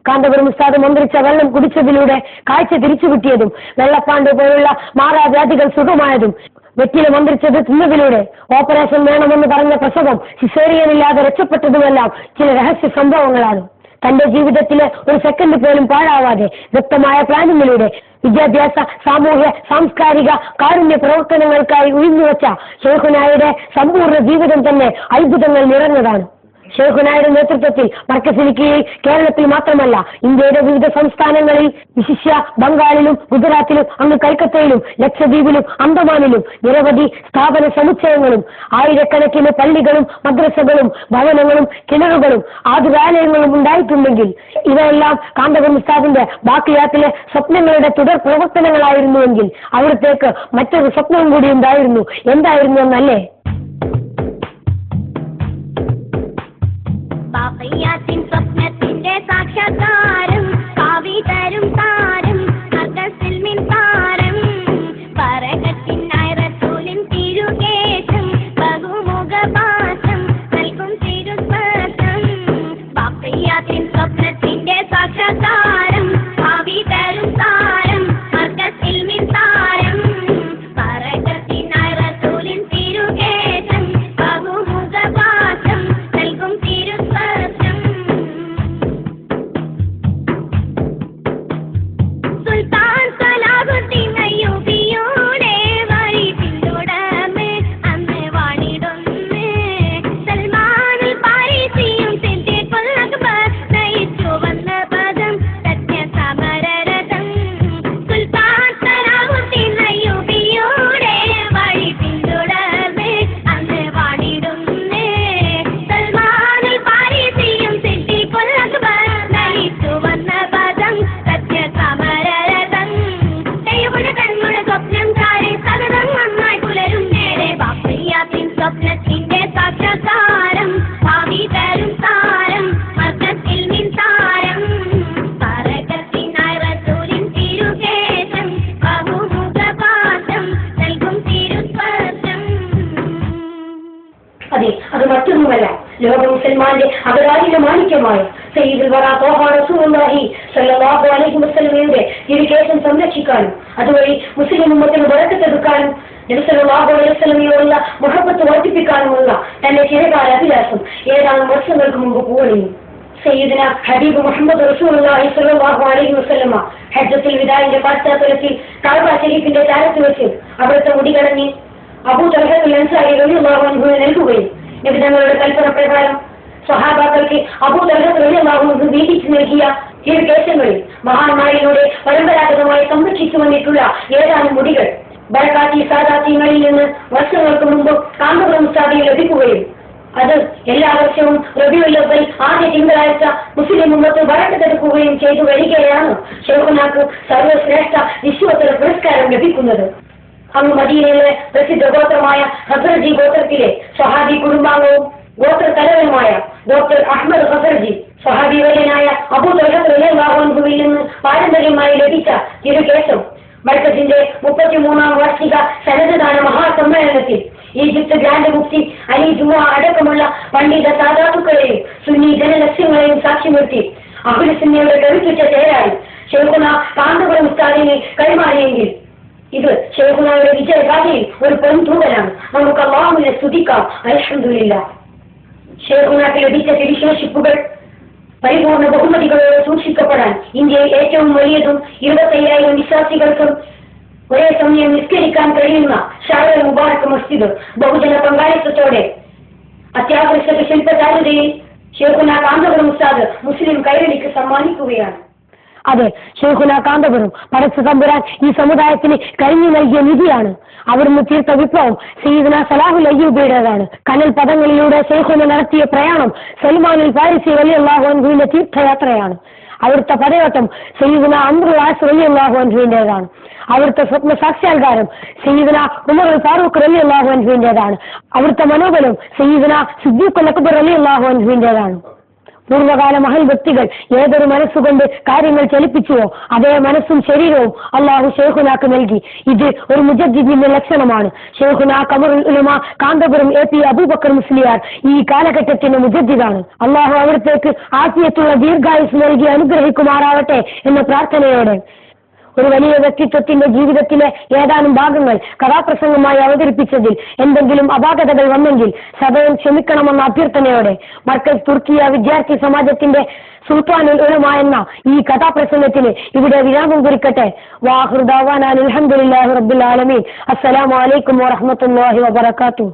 കാന്തപുരം ഉസ്താദ് മന്ത്രിച്ച വെള്ളം കുടിച്ചതിലൂടെ കാഴ്ച തിരിച്ചു കിട്ടിയതും വെള്ളപ്പാണ്ട് പോലുള്ള മാറാവ്യാധികൾ സുഖമായതും വെറ്റില മന്ത്രിച്ചത് തിന്നതിലൂടെ ഓപ്പറേഷൻ വേണമെന്ന് പറഞ്ഞ പ്രസവം സിസേറിയനില്ലാതെ രക്ഷപ്പെട്ടതുമെല്ലാം ചില രഹസ്യ സംഭവങ്ങളാണ്. തന്റെ ജീവിതത്തിലെ ഒരു സെക്കൻഡ് പോലും പാഴാവാതെ വ്യക്തമായ പ്ലാനിങ്ങിലൂടെ വിദ്യാഭ്യാസ, സാമൂഹ്യ, സാംസ്കാരിക, കാരുണ്യ പ്രവർത്തനങ്ങൾക്കായി ഉഴിഞ്ഞുവച്ച ഷെയ്ഖുനായുടെ സമ്പൂർണ്ണ ജീവിതം തന്നെ അത്ഭുതങ്ങൾ നിറഞ്ഞതാണ്. ഷെയ്ഖുനായുടെ നേതൃത്വത്തിൽ മർക്കസിന് കീഴിൽ കേരളത്തിൽ മാത്രമല്ല ഇന്ത്യയുടെ വിവിധ സംസ്ഥാനങ്ങളിൽ, വിശിഷ്യ ബംഗാളിലും ഗുജറാത്തിലും അങ്ങ് കൽക്കത്തയിലും ലക്ഷദ്വീപിലും അന്തമാനിലും നിരവധി സ്ഥാപന സമുച്ചയങ്ങളും ആയിരക്കണക്കിന് പള്ളികളും മദ്രസകളും ഭവനങ്ങളും കിണറുകളും ആതുരാലയങ്ങളും ഉണ്ടായിട്ടുണ്ടെങ്കിൽ ഇവയെല്ലാം കാന്തപുരം ഉസ്താദിന്റെ ബാക്കിയാത്തിലെ സ്വപ്നങ്ങളുടെ തുടർ പ്രവർത്തനങ്ങളായിരുന്നുവെങ്കിൽ അവിടത്തേക്ക് മറ്റൊരു സ്വപ്നവും കൂടി ഉണ്ടായിരുന്നു. എന്തായിരുന്നു എന്നല്ലേ? ബാഖിയാത്തിൻ സ്വപ്നത്തിന്റെ സാക്ഷാത്കാരം, ഭാവി തരും താരം, മർക്കസിൽ മിൻ താരം, ബറകത്തിനായി റസൂലിൻ തിരുകേശം, ബഹുമുഖപാശം നൽകും തിരുസ്പർശം. ബാഖിയാത്തിൻ സ്വപ്നത്തിന്റെ സാക്ഷാത്കാരം, ഭാവി തരും താരം, മർക്കസിൽ മിൻ താരം, ബറകത്തിനായി റസൂലിൻ തിരുകേശം, ബഹുമുഖപാശം നൽകും സുൽത്താൻ സലാഹുദ്ദീൻ അയ്യൂബിയുടെ വഴി പിന്തുടർന്ന് അന്ന് വാണിടുന്ന് സൽമാനുൽ പാരിസിയും സിദ്ദീഖുൽ അക്ബർ നയിച്ചു വന്ന പദം സത്യസമരരഥം. സുൽത്താൻ സലാഹുദ്ദീൻ അയ്യൂബിയുടെ വഴി പിന്തുടർന്ന് അന്ന് വാണിടുന്ന് സൽമാനുൽ പാരിസിയും സിദ്ദീഖുൽ അക്ബർ നയിച്ചു വന്ന പദം സത്യസമരരഥം. ദൈവയുടെ കണ്ണുടെ സ്വപ്നം താരെ സകലം നന്നായി പുലരും നേരെ. ബാഖിയാത്തിൻ സ്വപ്നത്തിന്റെ സാക്ഷാത്കാരം, ഭാവി തരും താരം, മർക്കസിൽ മിൻ താരം, ബറകത്തിനായി റസൂലിൻ തിരുകേശം, ബഹുമുഖപാശം നൽകും തിരുസ്പർശം. അതെ, അത് മറ്റൊന്നുമല്ല, ലോക മുസൽമാന്റെ അപരാധിക മാണിക്യമായ സയ്യിദുൽ വറാ ത്വാഹ റസൂലുള്ളാഹി സ്വല്ലല്ലാഹു അലൈഹി വസല്ലമയുടെ തിരുകേശം സംരക്ഷിക്കാനും അതുവഴി മുസ്ലിം ഉമ്മത്തിന് ബറക്കത്തെടുക്കാനും നബി സല്ലല്ലാഹു അലൈഹി വസല്ലമയോടുള്ള മുഹബ്ബത്ത് വർദ്ധിപ്പിക്കാനുമുള്ള തന്റെ ചിരകാല അഭിലാഷം ഏതാനും വർഷങ്ങൾക്ക് മുമ്പ് പൂവണിഞ്ഞു. സയ്യിദുന ഹബീബ് മുഹമ്മദ് റസൂലുള്ളാഹി സ്വല്ലല്ലാഹു അലൈഹി വസല്ലമ ഹജ്ജത്തുൽ വിദാഇന്റെ പശ്ചാത്തലത്തിൽ കഅബ ശരീഫിന്റെ ചാരത്ത് വെച്ച് അവിടുത്തെ മുടികടഞ്ഞ് അബൂ തൽഹത്തുൽ അൻസാരി റളിയല്ലാഹു അൻഹു നൽകുകയും നബി തങ്ങളുടെ കൽപ്പന പ്രകാരം സ്വഹാബാക്കൾക്ക് അബൂ തൽഹത്ത് റളിയല്ലാഹു അൻഹു വീതിച്ചു നൽകിയ തിരുകേശങ്ങളിൽ മഹാന്മാരിലൂടെ പരമ്പരാഗതമായി സംരക്ഷിച്ചു വന്നിട്ടുള്ള ഏതാനും മുടികൾ ബറകാത്തി സാദാത്യങ്ങളിൽ നിന്ന് വർഷങ്ങൾക്ക് മുമ്പ് കാന്തപുരം ഉസ്താദിന് ലഭിക്കുകയും അത് എല്ലാ വർഷവും റബീഉൽ അവ്വൽ ആദ്യ തിങ്കളാഴ്ച മുസ്ലിം ഉമ്മത്ത് ബറക്കത്തെടുക്കുകയും ചെയ്തു വരികയാണ് ഷെയ്ഖുനാക്ക് സർവശ്രേഷ്ഠ വിശ്വോത്തര പുരസ്കാരം ലഭിക്കുന്നത്. അങ്ങ് മദീനയിലെ പ്രസിദ്ധ ഗോത്രമായ ഖസറജി ഗോത്രത്തിലെ സ്വഹാബി കുടുംബാംഗവും ഗോത്ര തലവനുമായ ഡോക്ടർ അഹ്മദ് ഖസറജി സ്വഹാബി വര്യനായ അബൂ തൽഹത്ത് റളിയല്ലാഹു അൻഹുവിൽ നിന്ന് പാരമ്പര്യമായി ലഭിച്ച തിരുകേശം മർക്കസിന്റെ 33ാം വാർഷിക സനദദാന മഹാസമ്മേളനത്തിൽ ഈജിപ്ത് ഗ്രാൻഡ് മുഫ്തി അലി ജുമുഅ അടക്കമുള്ള പണ്ഡിത സാദാത്തുക്കളെയും സുന്നി ജനലക്ഷ്യങ്ങളെയും സാക്ഷി നിർത്തി അഹ്ലുൽ സുന്നയുടെ കരുത്തുറ്റ ചേരായി ഷെയ്ഖുന കാന്തപുരം ഉസ്താദിനെ കൈമാറിയെങ്കിൽ ഇത് ഷെയ്ഖുനായുടെ വിജയഗാഥയിൽ ഒരു പൊൻതൂവലാണ്. നമുക്ക് അല്ലാഹുവിനെ സ്തുതിക്കാം. അൽഹംദുലില്ലാഹ്. ഷെയ്ഖുനാക്ക് ലഭിച്ച തിരുശേഷിപ്പുകൾ പരിപൂർണ ബഹുമതികളോടെ സൂക്ഷിക്കപ്പെടാൻ ഇന്ത്യയിൽ ഏറ്റവും വലിയതും 25,000 വിശ്വാസികൾക്കും ഒരേ സമയം നിസ്കരിക്കാൻ കഴിയുന്ന ഷാറുൽ മുബാറക് മസ്ജിദ് ബഹുജന പങ്കാളിത്തത്തോടെ അത്യാവശ്യ ശില്പചാരുതയിൽ ഷെയ്ഖുന കാന്തപുരം ഉസ്താദ് മുസ്ലിം കൈരളിക്ക് സമ്മാനിക്കുകയാണ്. അതെ, ഷെയ്ഖുന കാന്തപുരം പടച്ച തമ്പുരാൻ ഈ സമുദായത്തിന് കഴിഞ്ഞു നൽകിയ നിധിയാണ്. അവിടുന്ന് തീർത്ത വിപ്ലവം സയ്യിദുന സലാഹുൽ അയ്യൂബിയുടേതാണ്. കനൽ പദങ്ങളിലൂടെ ഷെയ്ഖുന നടത്തിയ പ്രയാണം സൽമാനുൽ ഫാരിസി റളിയല്ലാഹു അൻഹുവിന്റെ തീർത്ഥയാത്രയാണ്. അവിടുത്തെ പദയോട്ടം സയ്യിദുന അംറുൽ ആസ് റളിയല്ലാഹു അൻഹുവിന്റേതാണ്. അവിടുത്തെ സ്വപ്ന സാക്ഷാത്കാരം സയ്യിദുന ഉമർ ഫാറൂഖ് റളിയല്ലാഹു അൻഹുവിന്റേതാണ്. അവിടുത്തെ മനോബലം സയ്യിദുന സിദ്ദീഖുൽ അക്ബർ റളിയല്ലാഹു അൻഹുവിന്റേതാണ്. പൂർവ്വകാല മഹൽ വ്യക്തികൾ ഏതൊരു മനസ്സുകൊണ്ട് കാര്യങ്ങൾ ചലിപ്പിച്ചുവോ അതേ മനസ്സും ശരീരവും അള്ളാഹു ഷെയ്ഖുനാക്ക് നൽകി. ഇത് ഒരു മുജദ്ദിദിന്റെ ലക്ഷണമാണ്. ഷെയ്ഖുന ഖമറുൽ ഉലമ കാന്തപുരം AP അബൂബക്കർ മുസ്ലിയാർ ഈ കാലഘട്ടത്തിന്റെ മുജദ്ദിദാണ്. അള്ളാഹു അവിടത്തേക്ക് ആഫിയത്തുള്ള ദീർഘായുസ് നൽകി അനുഗ്രഹിക്കുമാറാവട്ടെ എന്ന പ്രാർത്ഥനയോടെ ഒരു വലിയ വ്യക്തിത്വത്തിന്റെ ജീവിതത്തിലെ ഏതാനും ഭാഗങ്ങൾ കഥാപ്രസംഗമായി അവതരിപ്പിച്ചതിൽ എന്തെങ്കിലും അപാകതകൾ വന്നെങ്കിൽ സദയം ക്ഷമിക്കണമെന്ന അഭ്യർത്ഥനയോടെ മർക്കസ് തുർക്കിയ വിദ്യാർത്ഥി സമാജത്തിന്റെ സുൽത്താനുൽ ഉലമ എന്ന ഈ കഥാപ്രസംഗത്തിന് ഇവിടെ വിരാമം കുറിക്കട്ടെ. വാഹിറു ദഅ്വാനാ അൽഹംദുലില്ലാഹി റബ്ബിൽ ആലമീൻ. അസ്സലാമു അലൈക്കും വറഹ്മത്തുള്ളാഹി വബറകാതുഹു.